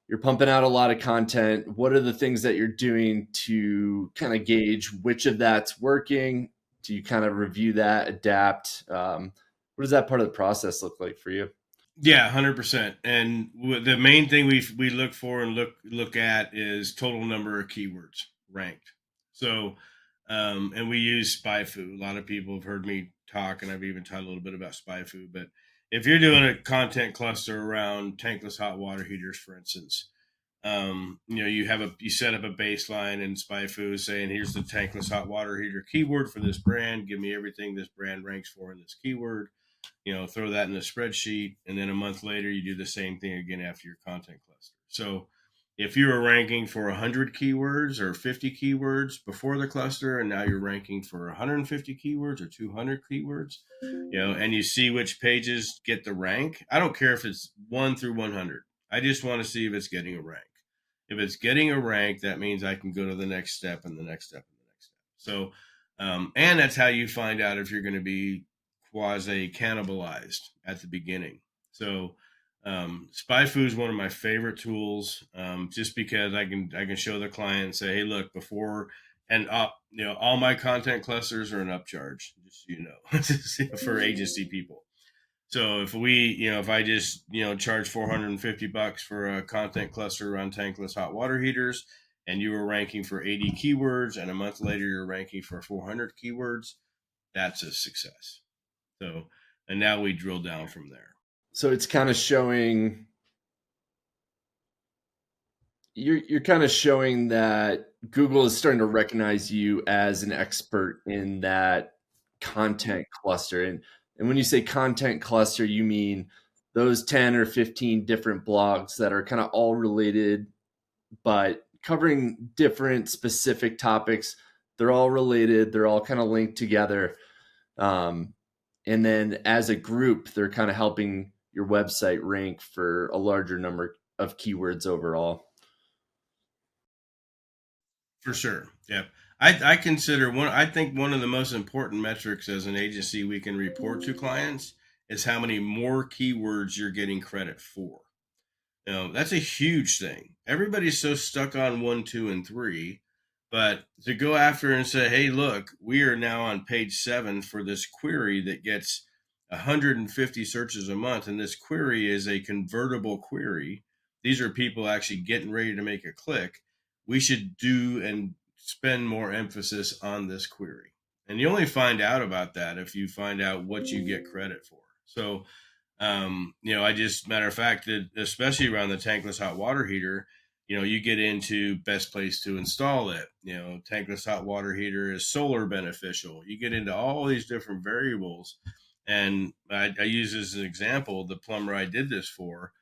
S3: you're pumping out a lot of content. What are the things that you're doing to kind of gauge which of that's working? Do you kind of review that, adapt? What does that part of the process look like for you?
S2: Yeah, 100%. And the main thing we look for and look at is total number of keywords ranked. So, and we use SpyFu. A lot of people have heard me talk, and I've even taught a little bit about SpyFu. But if you're doing a content cluster around tankless hot water heaters, for instance, you set up a baseline in SpyFu saying, here's the tankless hot water heater keyword for this brand. Give me everything this brand ranks for in this keyword. Throw that in a spreadsheet, and then a month later, you do the same thing again after your content cluster. So if you were ranking for 100 keywords or 50 keywords before the cluster, and now you're ranking for 150 keywords or 200 keywords, and you see which pages get the rank, I don't care if it's 1 through 100. I just want to see if it's getting a rank. If it's getting a rank, that means I can go to the next step and the next step and the next step. So, and that's how you find out if you're going to be quasi cannibalized at the beginning. So, SpyFu is one of my favorite tools, just because I can show the client and say, hey, look, before and all my content clusters are an upcharge, just so you know, for agency people. So if I just, charge $450 for a content cluster around tankless hot water heaters, and you were ranking for 80 keywords, and a month later you're ranking for 400 keywords, that's a success. So, and now we drill down from there.
S3: So it's kind of showing you're kind of showing that Google is starting to recognize you as an expert in that content cluster. And when you say content cluster, you mean those 10 or 15 different blogs that are kind of all related, but covering different specific topics. They're all related. They're all kind of linked together. And then as a group, they're kind of helping your website rank for a larger number of keywords overall.
S2: For sure. Yeah. I consider I think one of the most important metrics as an agency we can report to clients is how many more keywords you're getting credit for. That's a huge thing. Everybody's so stuck on 1, 2, and 3, but to go after and say, hey, look, we are now on page 7 for this query that gets 150 searches a month, and this query is a convertible query. These are people actually getting ready to make a click. We should do and spend more emphasis on this query. And you only find out about that if you find out what you get credit for. So, matter of fact, that especially around the tankless hot water heater, you get into best place to install it. Tankless hot water heater is solar beneficial. You get into all these different variables. And I use as an example, the plumber I did this for,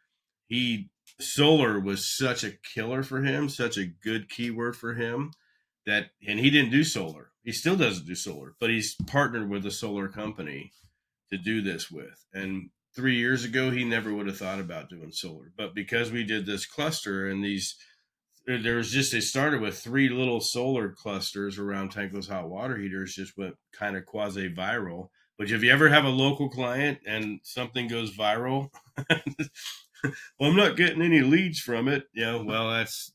S2: solar was such a killer for him, such a good keyword for him and he didn't do solar. He still doesn't do solar, but he's partnered with a solar company to do this with. And 3 years ago, he never would have thought about doing solar. But because we did this cluster and it started with 3 little solar clusters around tankless hot water heaters, just went kind of quasi viral. But if you ever have a local client and something goes viral, well, I'm not getting any leads from it. Well, that's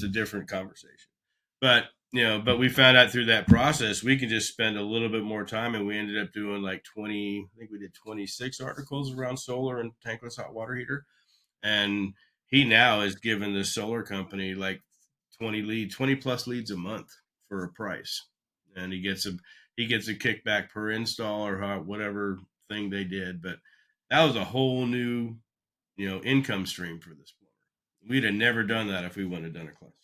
S2: a different conversation. But we found out through that process, we can just spend a little bit more time, and we ended up doing like 20, I think we did 26 articles around solar and tankless hot water heater. And he now is giving the solar company like 20 plus leads a month for a price. And he gets a kickback per install or whatever thing they did. But that was a whole new, income stream for this plumber. We'd have never done that if we wouldn't have done a cluster.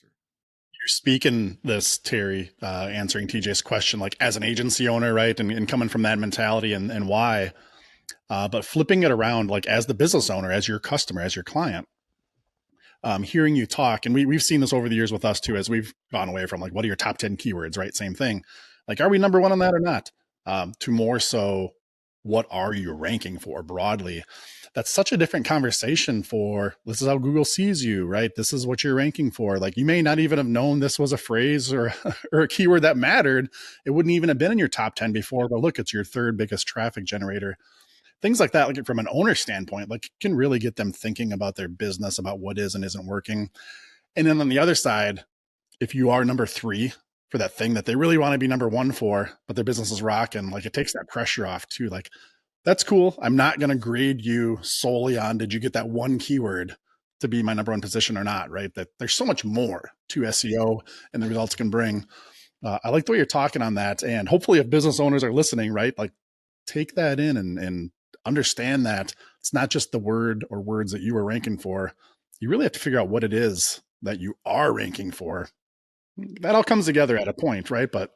S1: You're speaking this, Terry, answering TJ's question, like as an agency owner, right? And coming from that mentality and why, but flipping it around, like as the business owner, as your customer, as your client, hearing you talk, and we've seen this over the years with us too, as we've gone away from like, what are your top 10 keywords, right? Same thing. Like, are we number one on that or not? To more so, what are you ranking for broadly? That's such a different conversation for this is how Google sees you, right? This is what you're ranking for. Like you may not even have known this was a phrase or, or a keyword that mattered. It wouldn't even have been in your top 10 before, but look, it's your third biggest traffic generator. Things like that, like from an owner standpoint, like can really get them thinking about their business, about what is and isn't working. And then on the other side, if you are number three for that thing that they really want to be number one for, but their business is rocking, like it takes that pressure off too. Like, that's cool. I'm not going to grade you solely on did you get that one keyword to be my number one position or not, right? That there's so much more to SEO and the results can bring. I like the way you're talking on that. And hopefully if business owners are listening, right, like take that in and understand that it's not just the word or words that you were ranking for. You really have to figure out what it is that you are ranking for. That all comes together at a point, right? But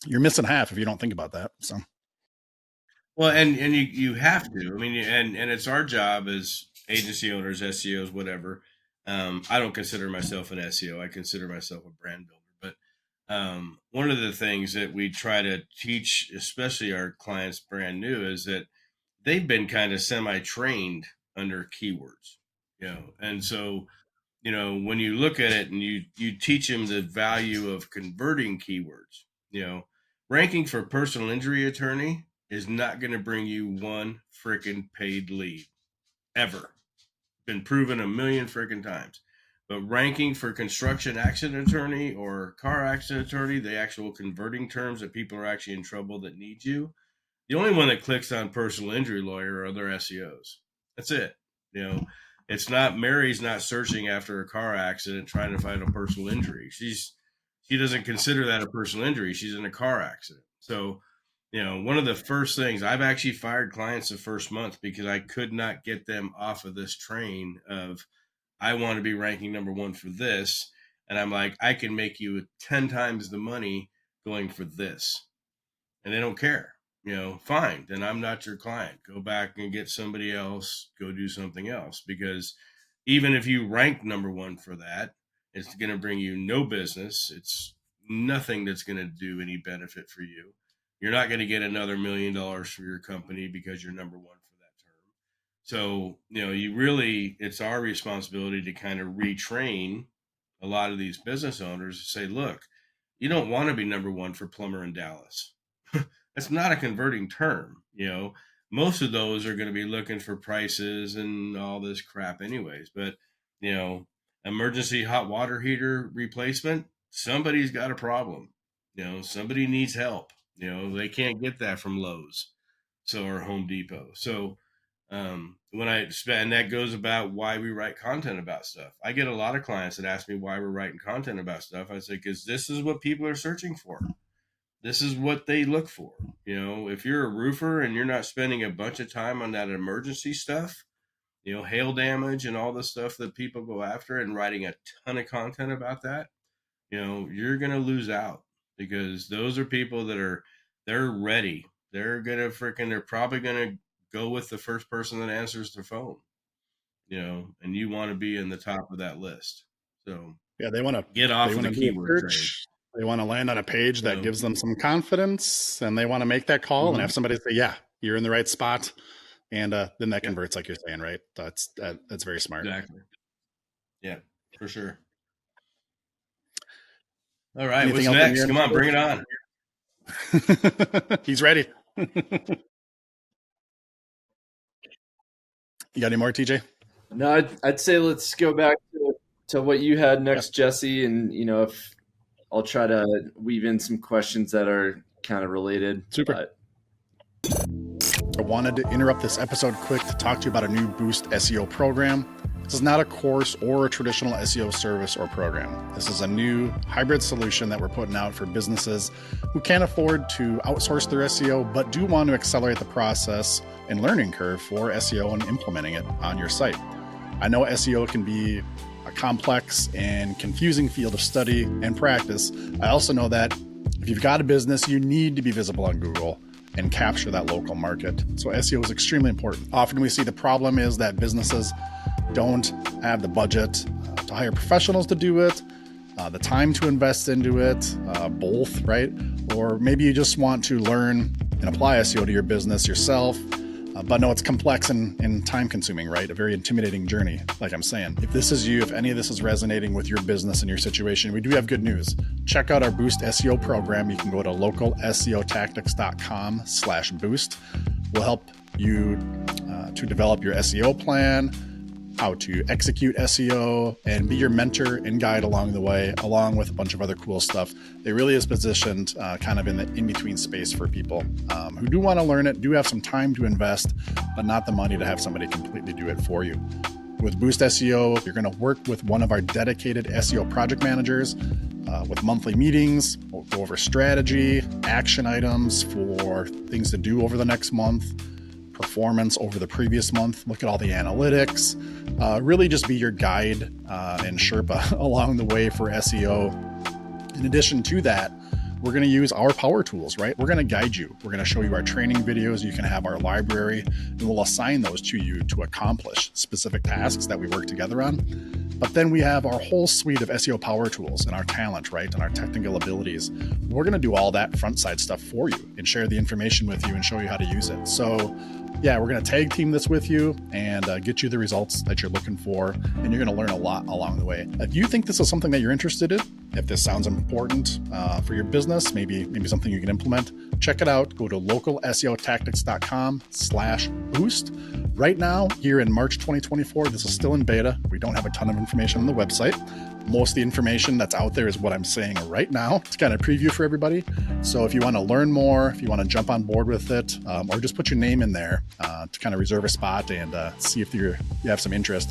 S1: you're missing half if you don't think about that. So
S2: Well, and you have to. I mean, and it's our job as agency owners, SEOs, whatever. I don't consider myself an SEO. I consider myself a brand builder. But one of the things that we try to teach, especially our clients brand new, is that they've been kind of semi-trained under keywords, and so when you look at it and you teach them the value of converting keywords, ranking for personal injury attorney is not going to bring you one freaking paid lead ever. Been proven a million freaking times. But ranking for construction accident attorney or car accident attorney, the actual converting terms that people are actually in trouble that need you, the only one that clicks on personal injury lawyer are other SEOs. That's it. It's not Mary's not searching after a car accident trying to find a personal injury. She doesn't consider that a personal injury. She's in a car accident. So, one of the first things I've actually fired clients the first month because I could not get them off of this train of I want to be ranking number one for this. And I'm like, I can make you 10 times the money going for this. And they don't care. Fine, then I'm not your client. Go back and get somebody else, go do something else. Because even if you rank number one for that, it's going to bring you no business. It's nothing that's going to do any benefit for you. You're not going to get another $1 million for your company because you're number one for that term. So, it's our responsibility to kind of retrain a lot of these business owners to say, look, you don't want to be number one for plumber in Dallas. That's not a converting term. Most of those are going to be looking for prices and all this crap anyways. But, emergency hot water heater replacement, somebody's got a problem. Somebody needs help. They can't get that from Lowe's or Home Depot. So when and that goes about why we write content about stuff. I get a lot of clients that ask me why we're writing content about stuff. I say, because this is what people are searching for. This is what they look for. If you're a roofer and you're not spending a bunch of time on that emergency stuff, hail damage and all the stuff that people go after and writing a ton of content about that, you're going to lose out because those are people that they're ready. They're probably going to go with the first person that answers their phone, and you want to be in the top of that list. So
S1: yeah, they want to
S2: get off of the keyword train.
S1: They want to land on a page that gives them some confidence and they want to make that call and have somebody say, yeah, you're in the right spot. And then that converts, like you're saying, right? That's very smart.
S2: Exactly. Yeah, for sure. All right. Anything what's next? Come on, bring it on.
S1: He's ready. You got any more, TJ?
S3: No, I'd say let's go back to what you had next, Jesse. And, if I'll try to weave in some questions that are kind of related.
S1: Super. I wanted to interrupt this episode quick to talk to you about a new Boost SEO program. This is not a course or a traditional SEO service or program. This is a new hybrid solution that we're putting out for businesses who can't afford to outsource their SEO, but do want to accelerate the process and learning curve for SEO and implementing it on your site. I know SEO can be a complex and confusing field of study and practice, I also know that if you've got a business, you need to be visible on Google and capture that local market. So SEO is extremely important. Often we see the problem is that businesses don't have the budget to hire professionals to do it, the time to invest into it, both, right? Or maybe you just want to learn and apply SEO to your business yourself, but no, it's complex and time consuming, right? A very intimidating journey, like I'm saying. If this is you, if any of this is resonating with your business and your situation, we do have good news. Check out our Boost SEO program. You can go to localseotactics.com/boost. We'll help you to develop your SEO plan, how to execute SEO, and be your mentor and guide along the way, along with a bunch of other cool stuff. It really is positioned kind of in the in-between space for people who do want to learn it, do have some time to invest, but not the money to have somebody completely do it for you. With Boost SEO, you're going to work with one of our dedicated SEO project managers with monthly meetings. We'll go over strategy, action items for things to do over the next month, performance over the previous month, look at all the analytics, really just be your guide and Sherpa along the way for SEO. In addition to that, we're going to use our power tools, right? We're going to guide you. We're going to show you our training videos. You can have our library, and we'll assign those to you to accomplish specific tasks that we work together on. But then we have our whole suite of SEO power tools and our talent, right? And our technical abilities. We're going to do all that front side stuff for you and share the information with you and show you how to use it. So yeah, we're going to tag team this with you and get you the results that you're looking for. And you're going to learn a lot along the way. If you think this is something that you're interested in, if this sounds important for your business, maybe something you can implement, check it out. Go to localseotactics.com/boost. Right now, here in March 2024, this is still in beta. We don't have a ton of information on the website. Most of the information that's out there is what I'm saying right now. It's kind of a preview for everybody. So if you want to learn more, if you want to jump on board with it, or just put your name in there to kind of reserve a spot and see if you have some interest,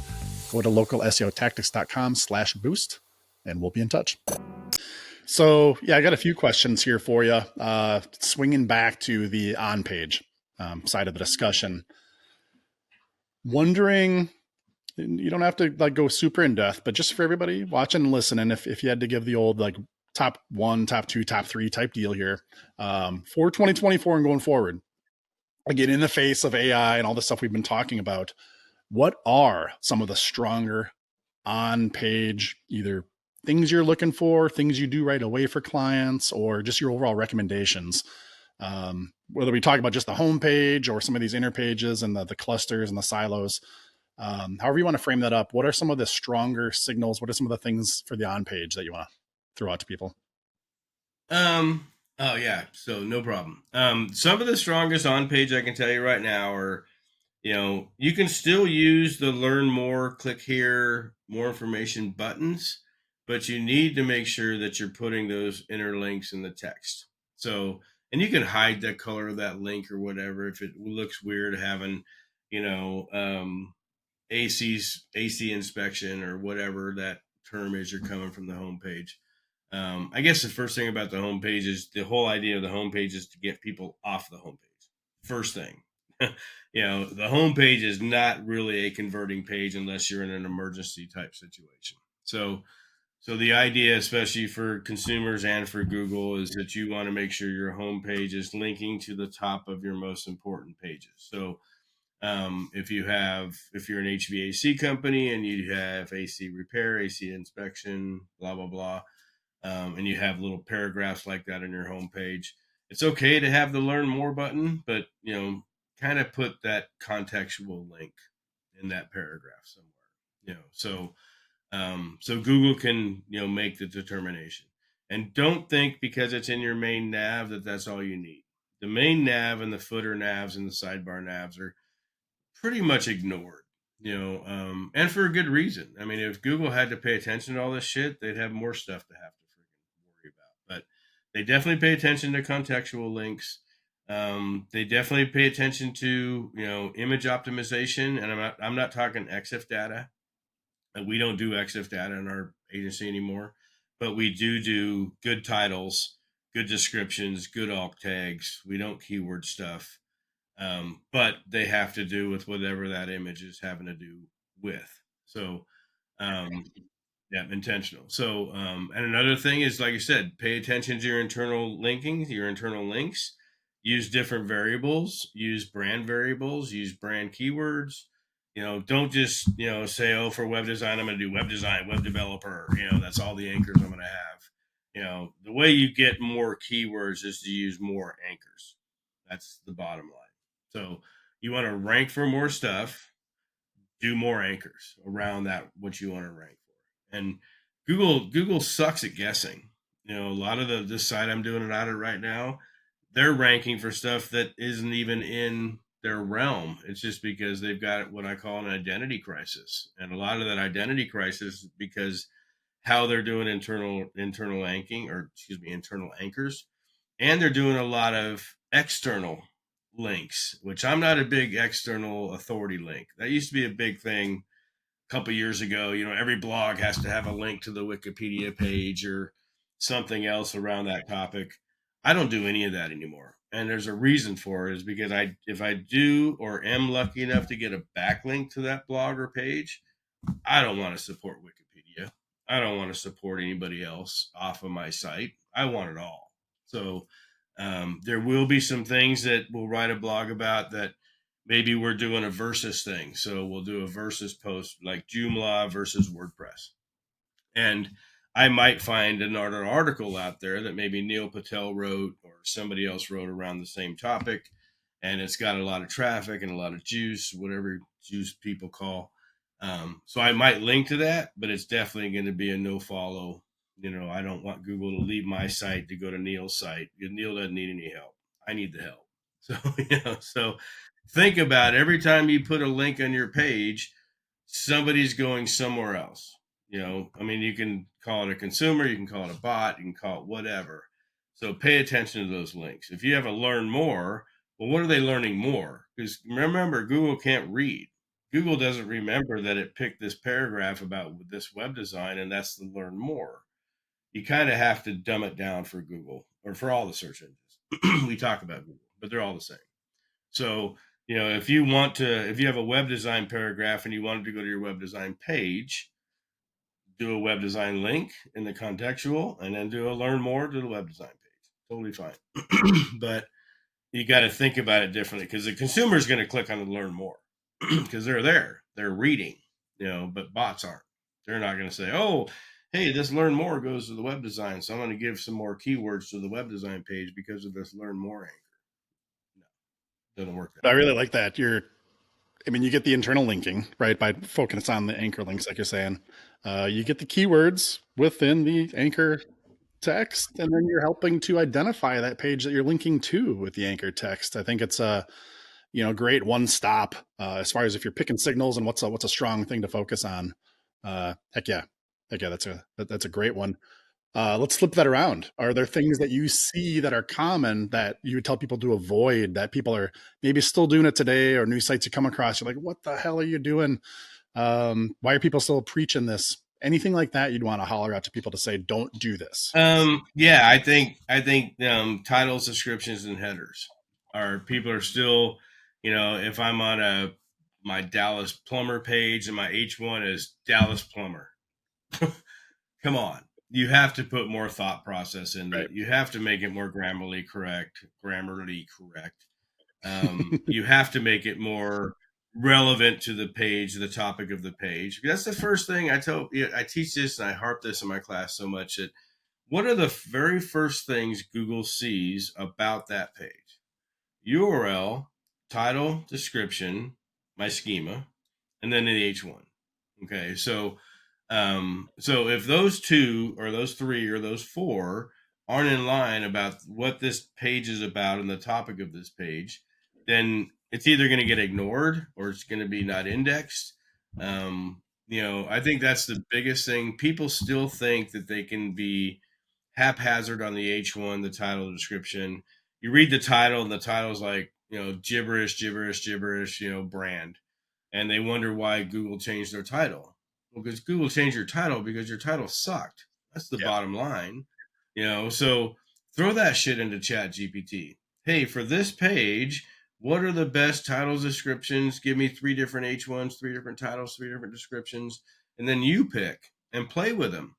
S1: go to localseotactics.com/boost and we'll be in touch. So yeah, I got a few questions here for you. Swinging back to the on-page side of the discussion. Wondering, you don't have to like go super in depth, but just for everybody watching and listening, if you had to give the old like top 1, top 2, top 3 type deal here for 2024 and going forward, again, in the face of AI and all the stuff we've been talking about, what are some of the stronger on-page either things you're looking for, things you do right away for clients, or just your overall recommendations? Whether we talk about just the homepage or some of these inner pages and the clusters and the silos, however you want to frame that up, what are some of the stronger signals? What are some of the things for the on page that you want to throw out to people?
S2: Oh yeah, so no problem. Some of the strongest on page I can tell you right now are, you can still use the learn more, click here, more information buttons, but you need to make sure that you're putting those inner links in the text. So, and you can hide the color of that link or whatever if it looks weird having, AC inspection or whatever that term is you're coming from the homepage. I guess the first thing about the homepage is the whole idea of the homepage is to get people off the homepage. First thing, the homepage is not really a converting page unless you're in an emergency type situation. So the idea, especially for consumers and for Google, is that you want to make sure your homepage is linking to the top of your most important pages. So if you're an HVAC company and you have AC repair, AC inspection, blah, blah, blah, and you have little paragraphs like that on your homepage, it's okay to have the learn more button, but, kind of put that contextual link in that paragraph somewhere, so Google can, make the determination. And don't think because it's in your main nav that's all you need. The main nav and the footer navs and the sidebar navs are pretty much ignored, and for a good reason. I mean, if Google had to pay attention to all this shit, they'd have more stuff to have to freaking worry about. But they definitely pay attention to contextual links. They definitely pay attention to, image optimization. And I'm not talking EXIF data. We don't do EXIF data in our agency anymore, but we do good titles, good descriptions, good alt tags. We don't keyword stuff. But they have to do with whatever that image is having to do with. So Um, yeah, intentional. So, and another thing is, like I said, pay attention to your internal linking, your internal links. Use different variables. Use brand variables. Use brand keywords. Don't just say, oh, for web design, I'm going to do web design, web developer. That's all the anchors I'm going to have. The way you get more keywords is to use more anchors. That's the bottom line. So you want to rank for more stuff, do more anchors around that, what you want to rank for. And Google sucks at guessing. A lot of this site I'm doing it out of right now, they're ranking for stuff that isn't even in their realm. It's just because they've got what I call an identity crisis. And a lot of that identity crisis is because how they're doing internal anchoring, or excuse me, internal anchors, and they're doing a lot of external links, which I'm not a big external authority link. That used to be a big thing a couple years ago. Every blog has to have a link to the Wikipedia page or something else around that topic. I don't do any of that anymore. And there's a reason for it, is because if I do or am lucky enough to get a backlink to that blog or page, I don't want to support Wikipedia. I don't want to support anybody else off of my site. I want it all. So there will be some things that we'll write a blog about that maybe we're doing a versus thing. So we'll do a versus post like Joomla versus WordPress. And I might find another article out there that maybe Neil Patel wrote or somebody else wrote around the same topic. And it's got a lot of traffic and a lot of juice, whatever juice people call. So I might link to that, but it's definitely going to be a no follow. I don't want Google to leave my site to go to Neil's site. Neil doesn't need any help. I need the help. So think about every time you put a link on your page, somebody's going somewhere else. You can call it a consumer, you can call it a bot, you can call it whatever. So pay attention to those links. If you have a learn more, well, what are they learning more? Because remember, Google can't read. Google doesn't remember that it picked this paragraph about this web design, and that's the learn more. You kind of have to dumb it down for Google or for all the search engines. We talk about Google, but they're all the same. So, if you have a web design paragraph and you wanted to go to your web design page, do a web design link in the contextual and then do a learn more to the web design page. Totally fine. But you got to think about it differently, because the consumer is going to click on the learn more because they're there, they're reading, but bots aren't. They're not going to say, oh, hey, this learn more goes to the web design, so I'm going to give some more keywords to the web design page because of this learn more anchor. No, doesn't work that way.
S1: I really like that. You get the internal linking, right, by focusing on the anchor links, like you're saying. You get the keywords within the anchor text, and then you're helping to identify that page that you're linking to with the anchor text. I think it's a great one stop as far as if you're picking signals and what's a strong thing to focus on. Heck yeah, that's a great one. Let's flip that around. Are there things that you see that are common that you would tell people to avoid, that people are maybe still doing it today, or new sites you come across, you're like, what the hell are you doing? Why are people still preaching this? Anything like that you'd want to holler out to people to say, don't do this?
S2: Yeah, I think titles, descriptions, and headers people are still, if I'm on my Dallas plumber page and my H1 is Dallas plumber. Come on. You have to put more thought process into
S1: Right.
S2: it. You have to make it more grammarly correct. You have to make it more relevant to the page, the topic of the page. That's the first thing I teach this, and I harp this in my class so much, that what are the very first things Google sees about that page? URL, title, description, my schema, and then the H1. Okay, so if those two or those three or those four aren't in line about what this page is about and the topic of this page, then it's either going to get ignored or it's going to be not indexed. I think that's the biggest thing. People still think that they can be haphazard on the H1, the title, description. You read the title, and the title's like, gibberish, brand. And they wonder why Google changed their title. Well, because Google changed your title because your title sucked. That's the bottom line. So throw that shit into ChatGPT. Hey, for this page, what are the best titles, descriptions? Give me 3 different H1s, 3 different titles, 3 different descriptions, and then you pick and play with them.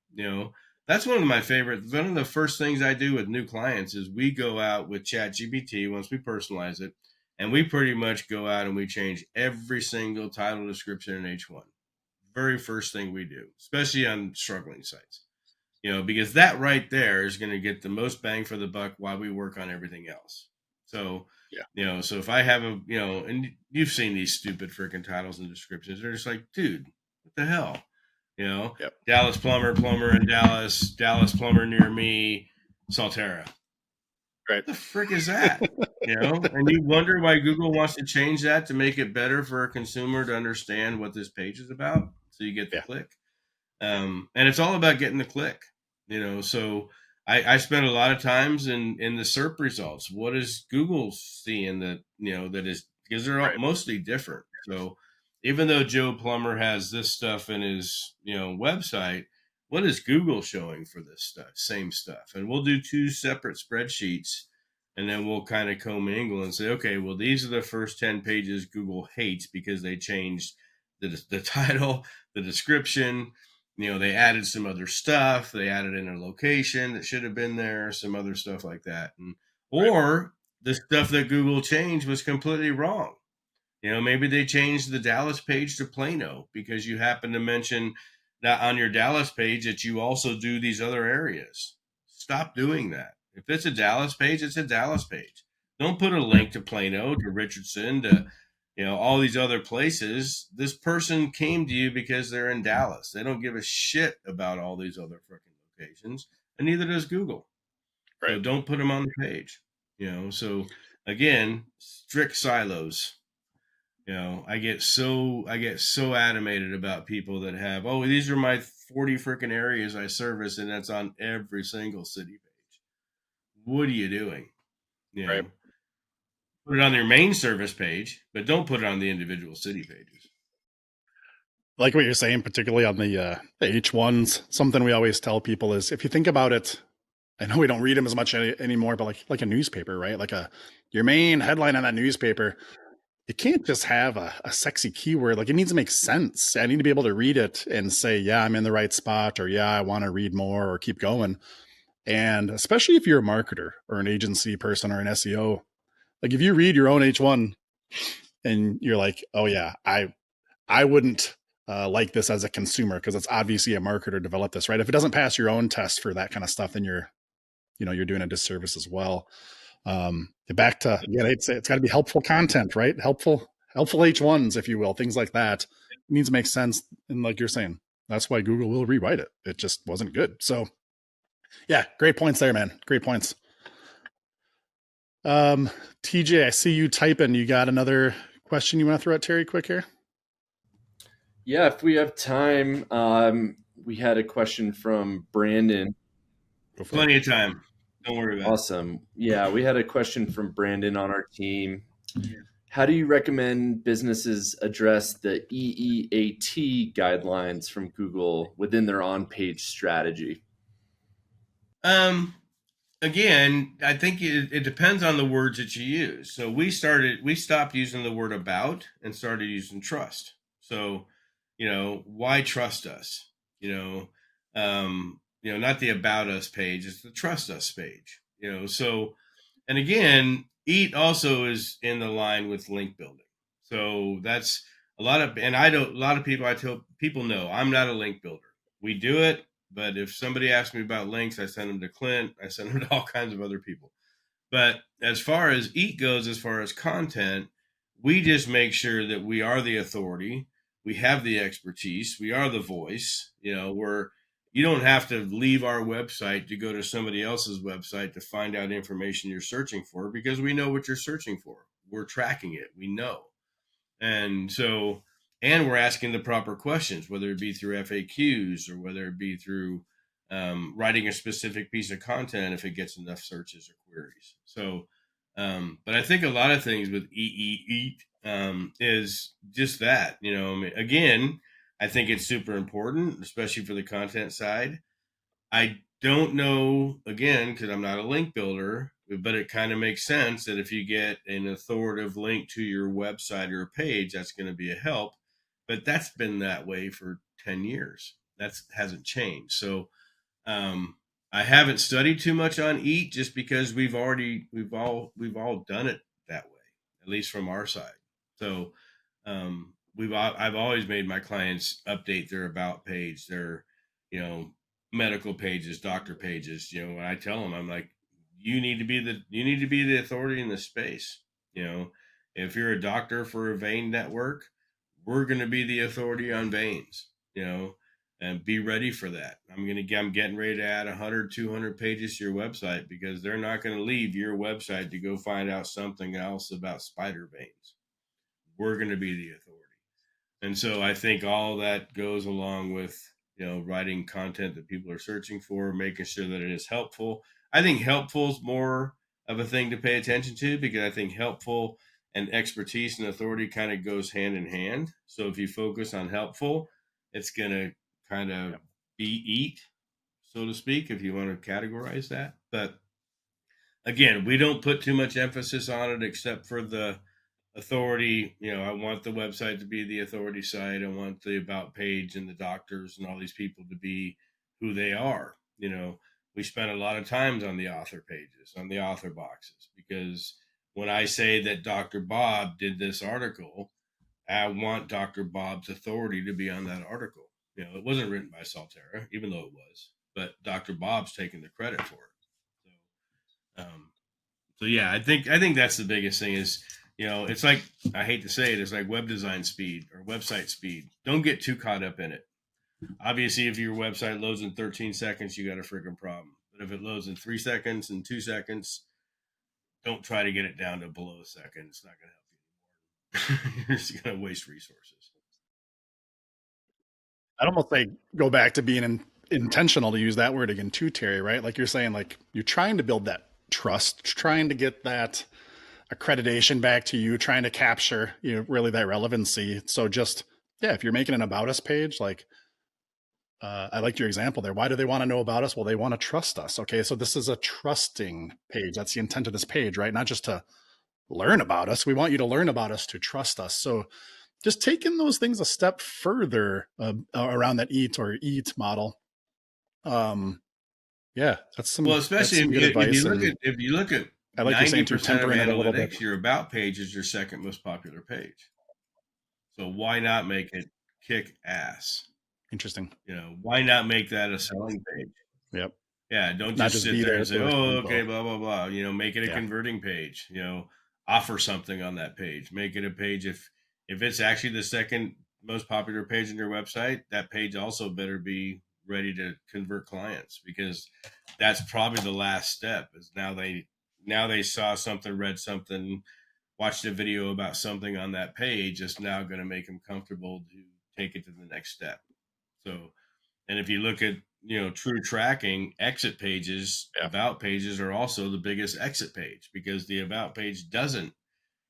S2: That's one of my favorite. One of the first things I do with new clients is we go out with ChatGPT once we personalize it, and we pretty much go out and we change every single title, description, in H1. Very first thing we do, especially on struggling sites, because that right there is going to get the most bang for the buck while we work on everything else. So, so if I have and you've seen these stupid freaking titles and descriptions, they're just like, dude, what the hell?
S1: Yep.
S2: Dallas plumber in Dallas plumber near me, Salterra.
S1: Right.
S2: What the frick is that? And you wonder why Google wants to change that to make it better for a consumer to understand what this page is about. So you get the click. And it's all about getting the click, so I spend a lot of times in the SERP results. What does Google see in that, that is, because they're all mostly different. So even though Joe Plumber has this stuff in his, website, what is Google showing for this stuff? Same stuff. And we'll do 2 separate spreadsheets, and then we'll kind of commingle and say, okay, well, these are the first 10 pages Google hates because they changed the title, the description. They added some other stuff. They added in a location that should have been there, some other stuff like that. Or the stuff that Google changed was completely wrong. Maybe they changed the Dallas page to Plano because you happen to mention that on your Dallas page that you also do these other areas. Stop doing that. If it's a Dallas page, it's a Dallas page. Don't put a link to Plano, to Richardson, to all these other places. This person came to you because they're in Dallas. They don't give a shit about all these other freaking locations, and neither does Google. Right. So don't put them on the page. So again, strict silos. I get so animated about people that have, these are my 40 freaking areas I service, and that's on every single city page. What are you doing?
S1: Right.
S2: Put it on your main service page, but don't put it on the individual city pages.
S1: Like what you're saying, particularly on the H1s, something we always tell people is, if you think about it, I know we don't read them as much anymore, but like a newspaper, right? Like your main headline on that newspaper, you can't just have a sexy keyword. Like, it needs to make sense. I need to be able to read it and say, yeah, I'm in the right spot, or yeah, I want to read more, or keep going. And especially if you're a marketer or an agency person or an SEO, like if you read your own H1 and you're like, oh yeah, I wouldn't like this as a consumer because it's obviously a marketer developed this, right? If it doesn't pass your own test for that kind of stuff, then you're doing a disservice as well. Back to, again, it's got to be helpful content, right? Helpful H1s, if you will, things like that. It needs to make sense. And like you're saying, that's why Google will rewrite it. It just wasn't good. So yeah, great points there, man. Great points. TJ, I see you typing. You got another question you want to throw at Terry quick here?
S3: Yeah, if we have time, we had a question from Brandon.
S2: Plenty of time. Don't worry about it.
S3: Awesome. Yeah, we had a question from Brandon on our team. How do you recommend businesses address the EEAT guidelines from Google within their on-page strategy?
S2: Again, I think it depends on the words that you use. So we stopped using the word about and started using trust. So, why trust us? Not the about us page, it's the trust us page. So, and again, EAT also is in the line with link building. So that's a lot of people, I tell people, no, I'm not a link builder. We do it. But if somebody asks me about links, I send them to Clint. I send them to all kinds of other people. But as far as EAT goes, as far as content, we just make sure that we are the authority. We have the expertise. We are the voice. You don't have to leave our website to go to somebody else's website to find out information you're searching for, because we know what you're searching for. We're tracking it. We know. And so, and we're asking the proper questions, whether it be through FAQs or whether it be through writing a specific piece of content if it gets enough searches or queries. So, but I think a lot of things with EEAT is just that. Again, I think it's super important, especially for the content side. I don't know, again, because I'm not a link builder, but it kind of makes sense that if you get an authoritative link to your website or a page, that's going to be a help. But that's been that way for 10 years. That hasn't changed. So I haven't studied too much on EAT just because we've all done it that way, at least from our side. So I've always made my clients update their about page, their medical pages, doctor pages. When I tell them, I'm like, you need to be the authority in this space. If you're a doctor for a vein network, we're going to be the authority on veins. And be ready for that. I'm getting ready to add 100, 200 pages to your website because they're not going to leave your website to go find out something else about spider veins. We're going to be the authority. And so I think all that goes along with, writing content that people are searching for, making sure that it is helpful. I think helpful is more of a thing to pay attention to because I think helpful and expertise and authority kind of goes hand in hand. So if you focus on helpful, it's going to kind of be EAT, so to speak, if you want to categorize that. But again, we don't put too much emphasis on it except for the authority. I want the website to be the authority site. I want the about page and the doctors and all these people to be who they are. We spend a lot of times on the author pages, on the author boxes, because when I say that Dr. Bob did this article, I want Dr. Bob's authority to be on that article. It wasn't written by Salterra, even though it was, but Dr. Bob's taking the credit for it. So yeah, I think that's the biggest thing is, it's like, I hate to say it, it's like web design speed or website speed. Don't get too caught up in it. Obviously, if your website loads in 13 seconds, you got a freaking problem. But if it loads in 3 seconds and 2 seconds, don't try to get it down to below a second. It's not going to help you anymore. You're just going to waste resources.
S1: I'd almost say go back to being intentional, to use that word again too, Terry, right? Like you're saying, like you're trying to build that trust, trying to get that accreditation back to you, trying to capture, really that relevancy. So just, yeah, if you're making an about us page, like, I liked your example there. Why do they want to know about us? Well, they want to trust us. Okay. So this is a trusting page. That's the intent of this page, right? Not just to learn about us. We want you to learn about us to trust us. So just taking those things a step further around that EAT model. Yeah, that's some,
S2: well, especially
S1: good advice.
S2: If you look at
S1: I like you're saying
S2: 90% of
S1: tempering it a little bit.
S2: analytics, your about page is your second most popular page. So why not make it kick ass?
S1: Interesting.
S2: Why not make that a selling page?
S1: Yep.
S2: Yeah, don't just sit there and say, oh, okay, blah, blah, blah. Make it a converting page. Offer something on that page. Make it a page. If it's actually the second most popular page on your website, that page also better be ready to convert clients, because that's probably the last step. Is now they saw something, read something, watched a video about something on that page. It's now going to make them comfortable to take it to the next step. So, and if you look at, true tracking, exit pages, about pages are also the biggest exit page, because the about page doesn't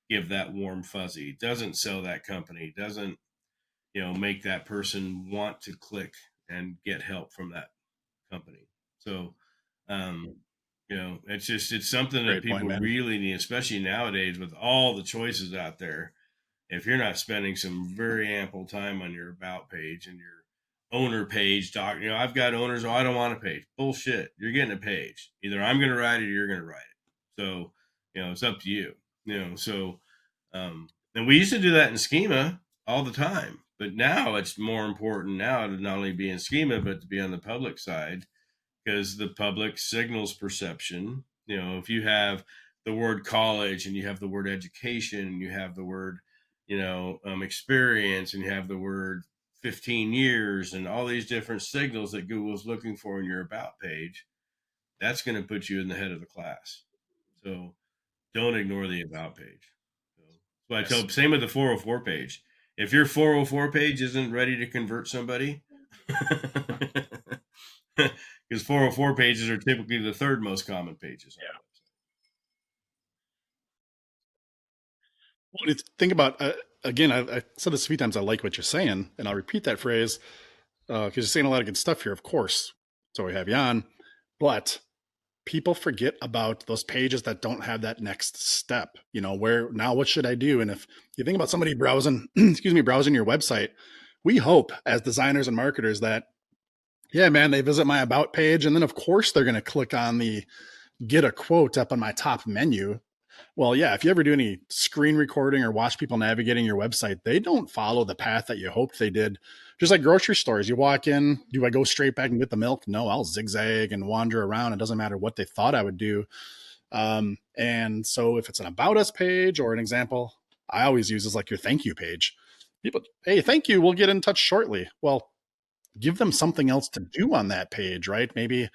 S2: give that warm fuzzy, doesn't sell that company, doesn't, make that person want to click and get help from that company. So, it's something that people really need, especially nowadays with all the choices out there. If you're not spending some very ample time on your about page and your owner page, I've got owners, I don't want a page. Bullshit. You're getting a page. Either I'm going to write it or you're going to write it. So, it's up to you. So, and we used to do that in schema all the time, but now it's more important now to not only be in schema, but to be on the public side, because the public signals perception. If you have the word college and you have the word education and you have the word, experience, and you have the word 15 years and all these different signals that Google's looking for in your about page, that's going to put you in the head of the class. So don't ignore the about page. So I tell, same with the 404 page. If your 404 page isn't ready to convert somebody, because 404 pages are typically the third most common pages.
S1: Well, think about, again, I said this a few times, I like what you're saying, and I'll repeat that phrase, because you're saying a lot of good stuff here, of course. So we have you on, but people forget about those pages that don't have that next step. Where now, what should I do? And if you think about somebody browsing, browsing your website, we hope as designers and marketers that, yeah, man, they visit my about page. And then, of course, they're going to click on the get a quote up on my top menu. Well, yeah, if you ever do any screen recording or watch people navigating your website, they don't follow the path that you hoped they did. Just like grocery stores, you walk in, do I go straight back and get the milk? No, I'll zigzag and wander around. It doesn't matter what they thought I would do. And so if it's an about us page or an example I always use is like your thank you page. People, hey, thank you. We'll get in touch shortly. Well, give them something else to do on that page, right? Maybe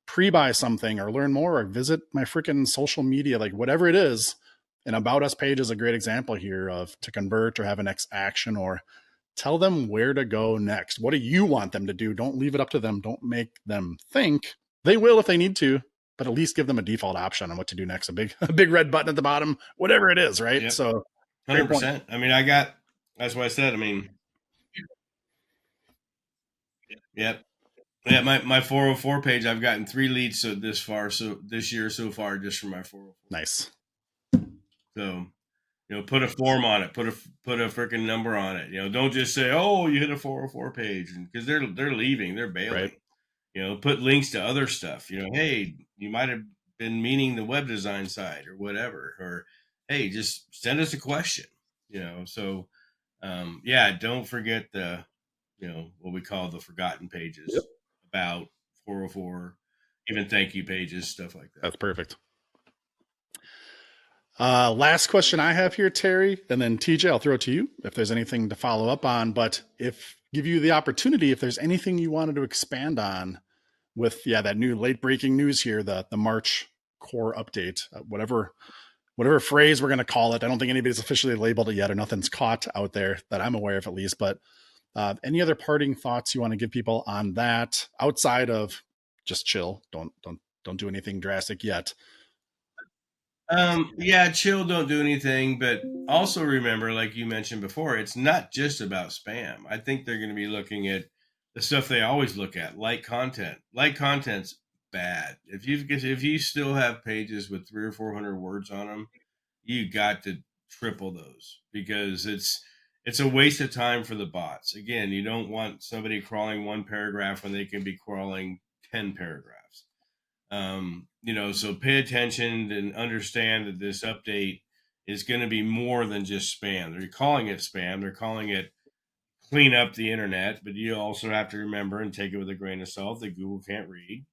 S1: pre-buy something or learn more or visit my freaking social media, like whatever it is. An about us page is a great example here of to convert or have a next action or tell them where to go next. What do you want them to do? Don't leave it up to them. Don't make them think. They will if they need to, but at least give them a default option on what to do next. A big red button at the bottom, whatever it is, right?
S2: Yep.
S1: So
S2: 100%. I mean, that's what I said. I mean, yep. Yeah, my 404 page, I've gotten 3 leads this year so far just from my 404.
S1: Nice.
S2: So, put a form on it, put a freaking number on it. Don't just say, "Oh, you hit a 404 page," because they're leaving, they're bailing. Right. Put links to other stuff. Hey, you might have been meaning the web design side or whatever, or hey, just send us a question. So yeah, don't forget the what we call the forgotten pages. Yep. About 404, even thank you pages, stuff like that.
S1: That's perfect. Last question I have here, Terry, and then TJ, I'll throw it to you if there's anything to follow up on. But give you the opportunity, if there's anything you wanted to expand on with, that new late breaking news here, the March core update, whatever phrase we're going to call it. I don't think anybody's officially labeled it yet, or nothing's caught out there that I'm aware of, at least. But any other parting thoughts you want to give people on that outside of just chill? Don't do anything drastic yet.
S2: Yeah, chill, don't do anything, but also remember, like you mentioned before, it's not just about spam. I think they're going to be looking at the stuff they always look at, like content. Like content's bad. If you still have pages with 300 or 400 words on them, you got to triple those, because it's a waste of time for the bots. Again, you don't want somebody crawling one paragraph when they can be crawling 10 paragraphs. So pay attention and understand that this update is going to be more than just spam. They're calling it spam. They're calling it clean up the internet, but you also have to remember and take it with a grain of salt that Google can't read.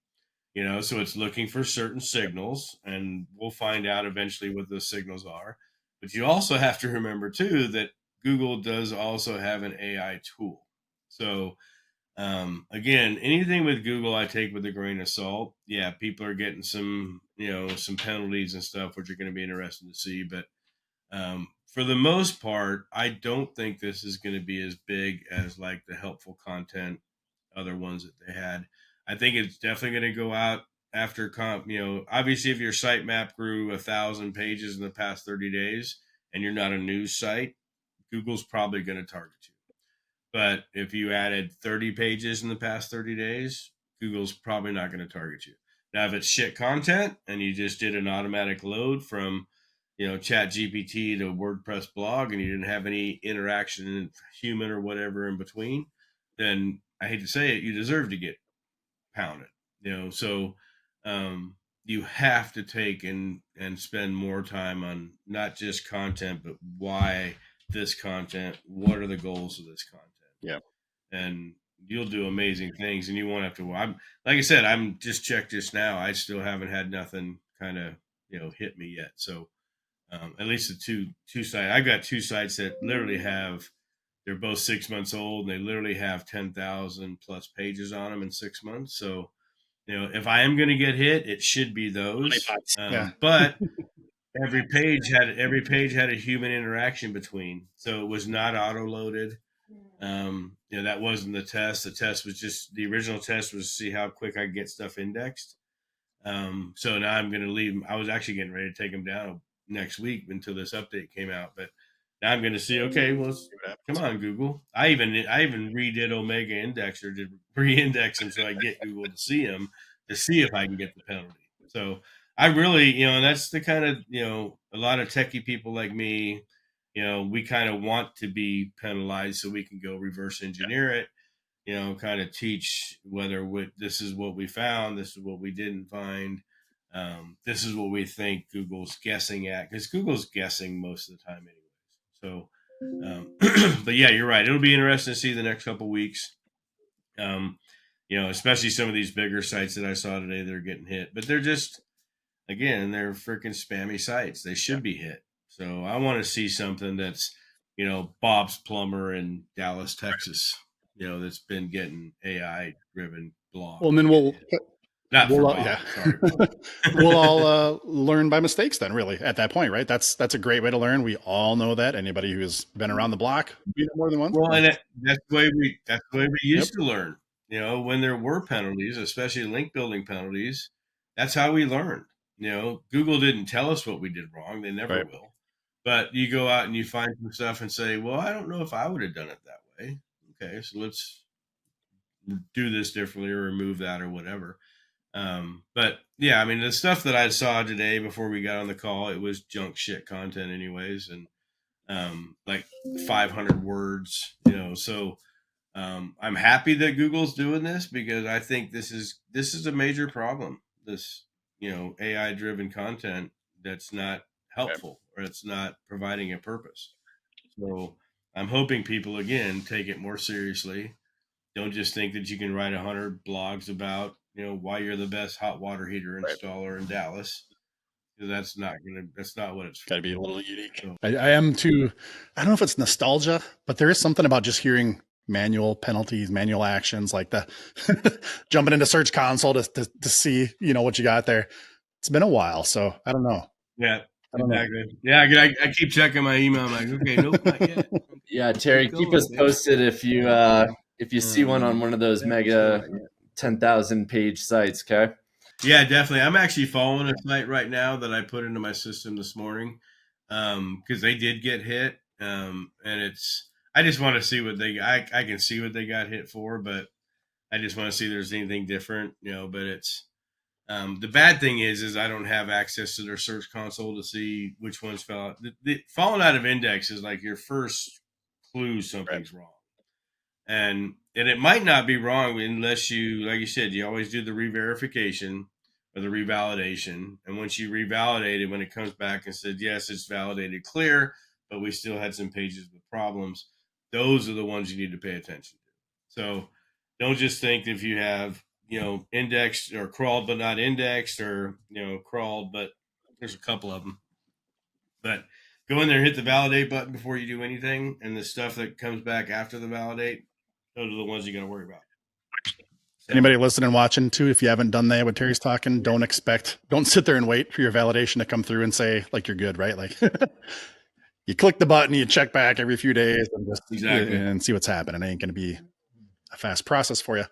S2: So it's looking for certain signals, and we'll find out eventually what those signals are. But you also have to remember too that Google does also have an AI tool. So again, anything with Google, I take with a grain of salt. Yeah, people are getting some penalties and stuff, which are going to be interesting to see. But for the most part, I don't think this is going to be as big as like the helpful content, other ones that they had. I think it's definitely going to go out after obviously if your sitemap grew 1,000 pages in the past 30 days and you're not a news site, Google's probably going to target you. But if you added 30 pages in the past 30 days, Google's probably not going to target you. Now, if it's shit content and you just did an automatic load from, ChatGPT to WordPress blog and you didn't have any interaction, human or whatever in between, then I hate to say it, you deserve to get pounded. So you have to take and spend more time on not just content, but why this content, what are the goals of this content?
S1: Yeah.
S2: And you'll do amazing things, and you won't have to. I'm like I said, I'm just checked just now. I still haven't had nothing kind of hit me yet. So at least the two sites. I've got 2 sites that literally have. They're both 6 months old, and they literally have 10,000 plus pages on them in 6 months. So if I am going to get hit, it should be those.
S1: Yeah.
S2: But every page had a human interaction between, so it was not auto loaded. That wasn't the test. The original test was to see how quick I get stuff indexed. So now I'm going to leave them. I was actually getting ready to take them down next week until this update came out, but now I'm going to see, okay, well, come on, Google. I even redid Omega Indexer to re-index them so I get Google to see them, to see if I can get the penalty. So I really, and that's the kind of, a lot of techie people like me, we kind of want to be penalized so we can go reverse engineer it, kind of teach whether this is what we found, this is what we didn't find. This is what we think Google's guessing at, because Google's guessing most of the time anyways. So, but yeah, you're right. It'll be interesting to see the next couple weeks. Especially some of these bigger sites that I saw today, they're getting hit, but they're just, again, they're freaking spammy sites. They should be hit. So I want to see something that's, Bob's Plumber in Dallas, Texas, that's been getting AI driven blog.
S1: Well, and then
S2: not for Bob.
S1: yeah.
S2: Sorry.
S1: We'll all learn by mistakes then, really, at that point, right? That's a great way to learn. We all know that. Anybody who's been around the block, more than once.
S2: Well, and that's the way we used to learn. When there were penalties, especially link building penalties, that's how we learned. Google didn't tell us what we did wrong. They never will. But you go out and you find some stuff and say, well, I don't know if I would have done it that way. Okay, so let's do this differently or remove that or whatever. But yeah, I mean, the stuff that I saw today before we got on the call, it was junk shit content anyways. And like 500 words, so I'm happy that Google's doing this, because I think this is a major problem. This, AI driven content that's not helpful or it's not providing a purpose. So I'm hoping people, again, take it more seriously. Don't just think that you can write 100 blogs about, why you're the best hot water heater installer in Dallas. That's not what it's for.
S1: Got to be a little unique. So, I am too. I don't know if it's nostalgia, but there is something about just hearing manual penalties, manual actions, like the jumping into Search Console to see, what you got there. It's been a while, so I don't know.
S2: Yeah, exactly. Yeah, I keep checking my email. I'm like, okay, nope, not yet.
S3: Yeah, Terry, keep us posted if you see one on one of those mega 10,000 page sites. Okay.
S2: Yeah, definitely. I'm actually following a site right now that I put into my system this morning, because they did get hit, and I just want to see what I can see what they got hit for, but I just want to see if there's anything different, but it's, the bad thing is I don't have access to their Search Console to see which ones fell out. The falling out of index is like your first clue something's wrong. And it might not be wrong unless you, like you said, you always do the re-verification or the revalidation. And once you revalidate it, when it comes back and said, yes, it's validated clear, but we still had some pages with problems, those are the ones you need to pay attention to. So don't just think if you have, indexed or crawled but not indexed, or, crawled, but there's a couple of them. But go in there and hit the validate button before you do anything. And the stuff that comes back after the validate, those are the ones you got to worry about. So,
S1: anybody listening and watching too, if you haven't done that, what Terry's talking, don't sit there and wait for your validation to come through and say like you're good, right? Like you click the button, you check back every few days and just and see what's happening. It ain't going to be a fast process for you.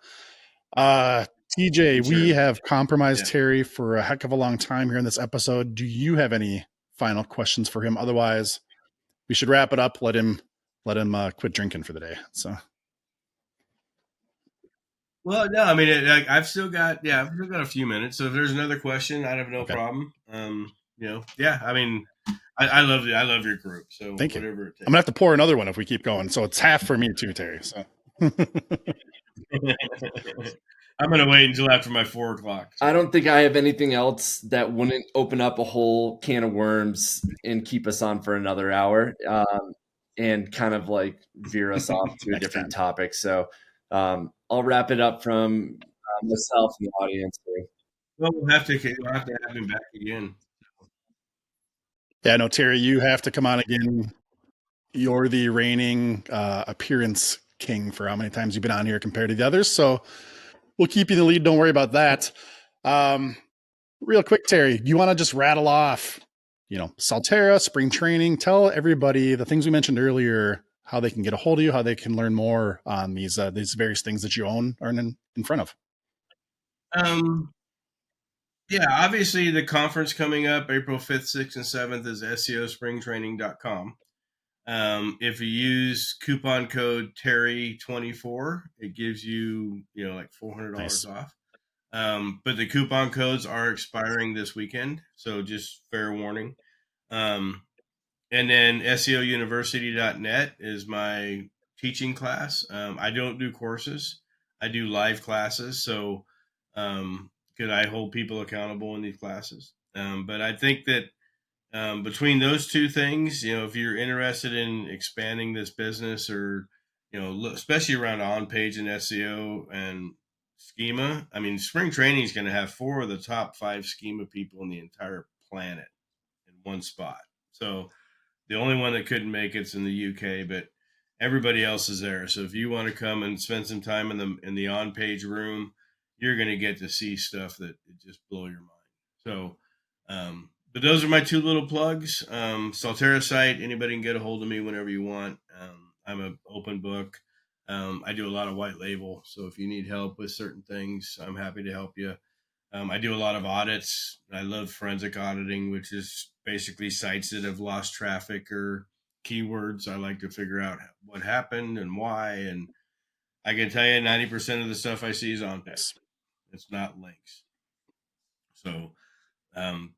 S1: TJ, we have compromised Terry for a heck of a long time here in this episode. Do you have any final questions for him? Otherwise, we should wrap it up. Let him quit drinking for the day. So.
S2: Well, no, I mean, I've still got a few minutes. So if there's another question, I'd have no problem. Yeah, I mean, I love your group. So
S1: thank you.
S2: Whatever it takes.
S1: I'm gonna have to pour another one if we keep going. So it's half for me too, Terry. So
S2: I'm gonna wait until after my 4 o'clock.
S3: I don't think I have anything else that wouldn't open up a whole can of worms and keep us on for another hour, and kind of like veer us off to a different topic. So I'll wrap it up from myself and the audience here.
S2: Well, we'll have to have him back again.
S1: Yeah, no, Terry, you have to come on again. You're the reigning appearance king for how many times you've been on here compared to the others. So we'll keep you in the lead. Don't worry about that. Real quick, Terry, do you want to just rattle off, Saltera, spring training? Tell everybody the things we mentioned earlier, how they can get a hold of you, how they can learn more on these various things that you own or in front of.
S2: Yeah, obviously the conference coming up April 5th, 6th, and 7th is SEOspringtraining.com. If you use coupon code Terry24, it gives you, like $400 off. But the coupon codes are expiring this weekend, so just fair warning. And And then SEOuniversity.net is my teaching class. I don't do courses. I do live classes. So, could I hold people accountable in these classes? But I think that between those two things, if you're interested in expanding this business, or especially around on-page and SEO and schema, I mean, spring training is going to have 4 of the top 5 schema people in the entire planet in one spot. So the only one that couldn't make it's in the UK, but everybody else is there. So if you want to come and spend some time in the on-page room, you're going to get to see stuff that it just blow your mind. So, but those are my 2 little plugs. Solterra site, anybody can get a hold of me whenever you want. I'm an open book. I do a lot of white label. So if you need help with certain things, I'm happy to help you. I do a lot of audits. I love forensic auditing, which is basically sites that have lost traffic or keywords. I like to figure out what happened and why. And I can tell you 90% of the stuff I see is on page. It's not links. So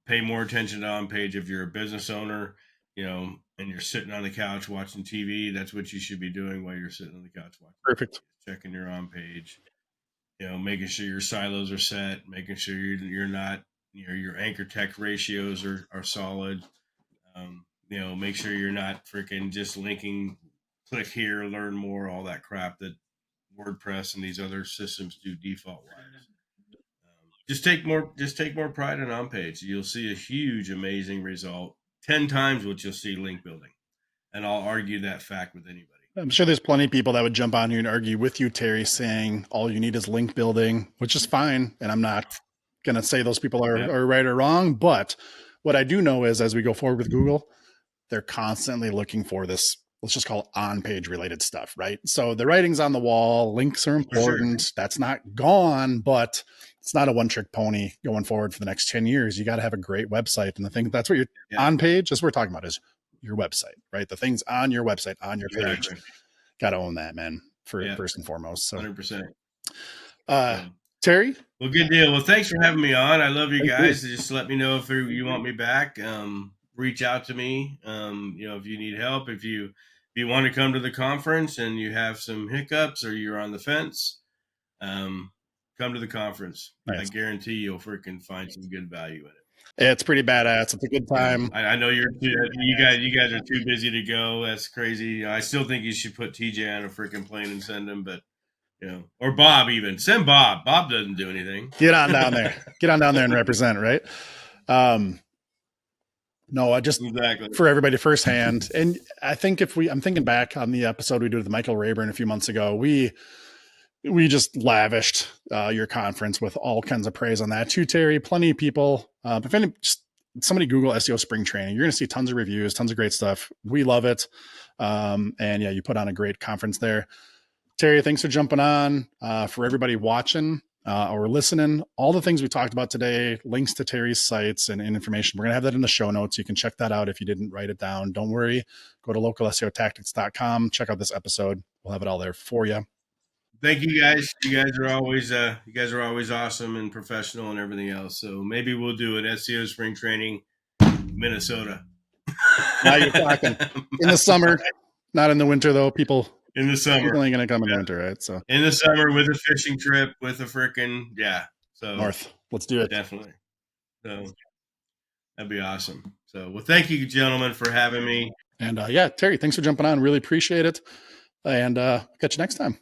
S2: pay more attention to on page. If you're a business owner, and you're sitting on the couch watching TV, that's what you should be doing while you're sitting on the couch watching.
S1: Perfect.
S2: Checking your on page. Making sure your silos are set, making sure you're not, your anchor tech ratios are solid. Make sure you're not freaking just linking, click here, learn more, all that crap that WordPress and these other systems do default wise. Just take more pride in on page. You'll see a huge, amazing result. 10 times what you'll see link building. And I'll argue that fact with anybody.
S1: I'm sure there's plenty of people that would jump on here and argue with you, Terry, saying all you need is link building, which is fine. And I'm not going to say those people are right or wrong. But what I do know is as we go forward with Google, they're constantly looking for this, let's just call it on-page related stuff, right? So the writing's on the wall, links are important. Sure. That's not gone, but it's not a one-trick pony going forward for the next 10 years. You got to have a great website. And I think that's what you're on page, that's what we're talking about, is your website, right? The things on your website, on your page, got to own that, man, first and foremost. So
S2: 100%.
S1: Terry?
S2: Well, good deal. Well, thanks for having me on. I love you guys. Just let me know if you want me back. Reach out to me. If you need help, if you want to come to the conference and you have some hiccups or you're on the fence, come to the conference. Nice. I guarantee you'll freaking find some good value in it.
S1: It's pretty badass. It's a good time.
S2: I know you guys are too busy to go. That's crazy. I still think you should put TJ on a freaking plane and send him, but or Bob even. Send Bob. Bob doesn't do anything.
S1: Get on down there. Get on down there and represent, right? No, I just for everybody firsthand. And I think I'm thinking back on the episode we did with Michael Rayburn a few months ago. We just lavished your conference with all kinds of praise on that too, Terry. Plenty of people. If somebody Google SEO spring training, you're going to see tons of reviews, tons of great stuff. We love it. And yeah, you put on a great conference there. Terry, thanks for jumping on. For everybody watching or listening, all the things we talked about today, links to Terry's sites and information, we're going to have that in the show notes. You can check that out if you didn't write it down. Don't worry. Go to localseotactics.com. Check out this episode. We'll have it all there for you.
S2: Thank you guys. You guys are always awesome and professional and everything else. So maybe we'll do an SEO spring training, Minnesota.
S1: Now you're talking. In the summer, not in the winter though. People
S2: in the summer.
S1: People ain't gonna come in the winter, right? So
S2: in the summer with a fishing trip, with a frickin' So
S1: north. Let's do it.
S2: Definitely. So that'd be awesome. So well, thank you, gentlemen, for having me.
S1: And Terry, thanks for jumping on. Really appreciate it. And catch you next time.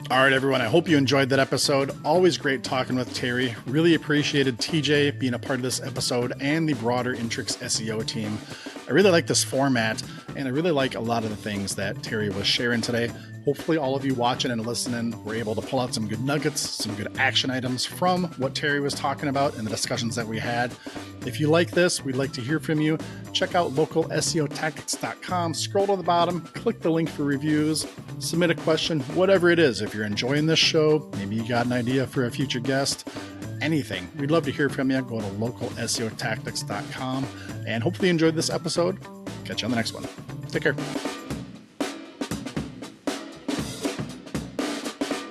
S1: All right, everyone. I hope you enjoyed that episode. Always great talking with Terry. Really appreciated TJ being a part of this episode and the broader Intrycks SEO team. I really like this format, and I really like a lot of the things that Terry was sharing today. Hopefully all of you watching and listening were able to pull out some good nuggets, some good action items from what Terry was talking about and the discussions that we had. If you like this, we'd like to hear from you. Check out localseotactics.com, scroll to the bottom, click the link for reviews, submit a question, whatever it is. If you're enjoying this show, maybe you got an idea for a future guest, anything. We'd love to hear from you. Go to localseotactics.com and hopefully you enjoyed this episode. Catch you on the next one. Take care.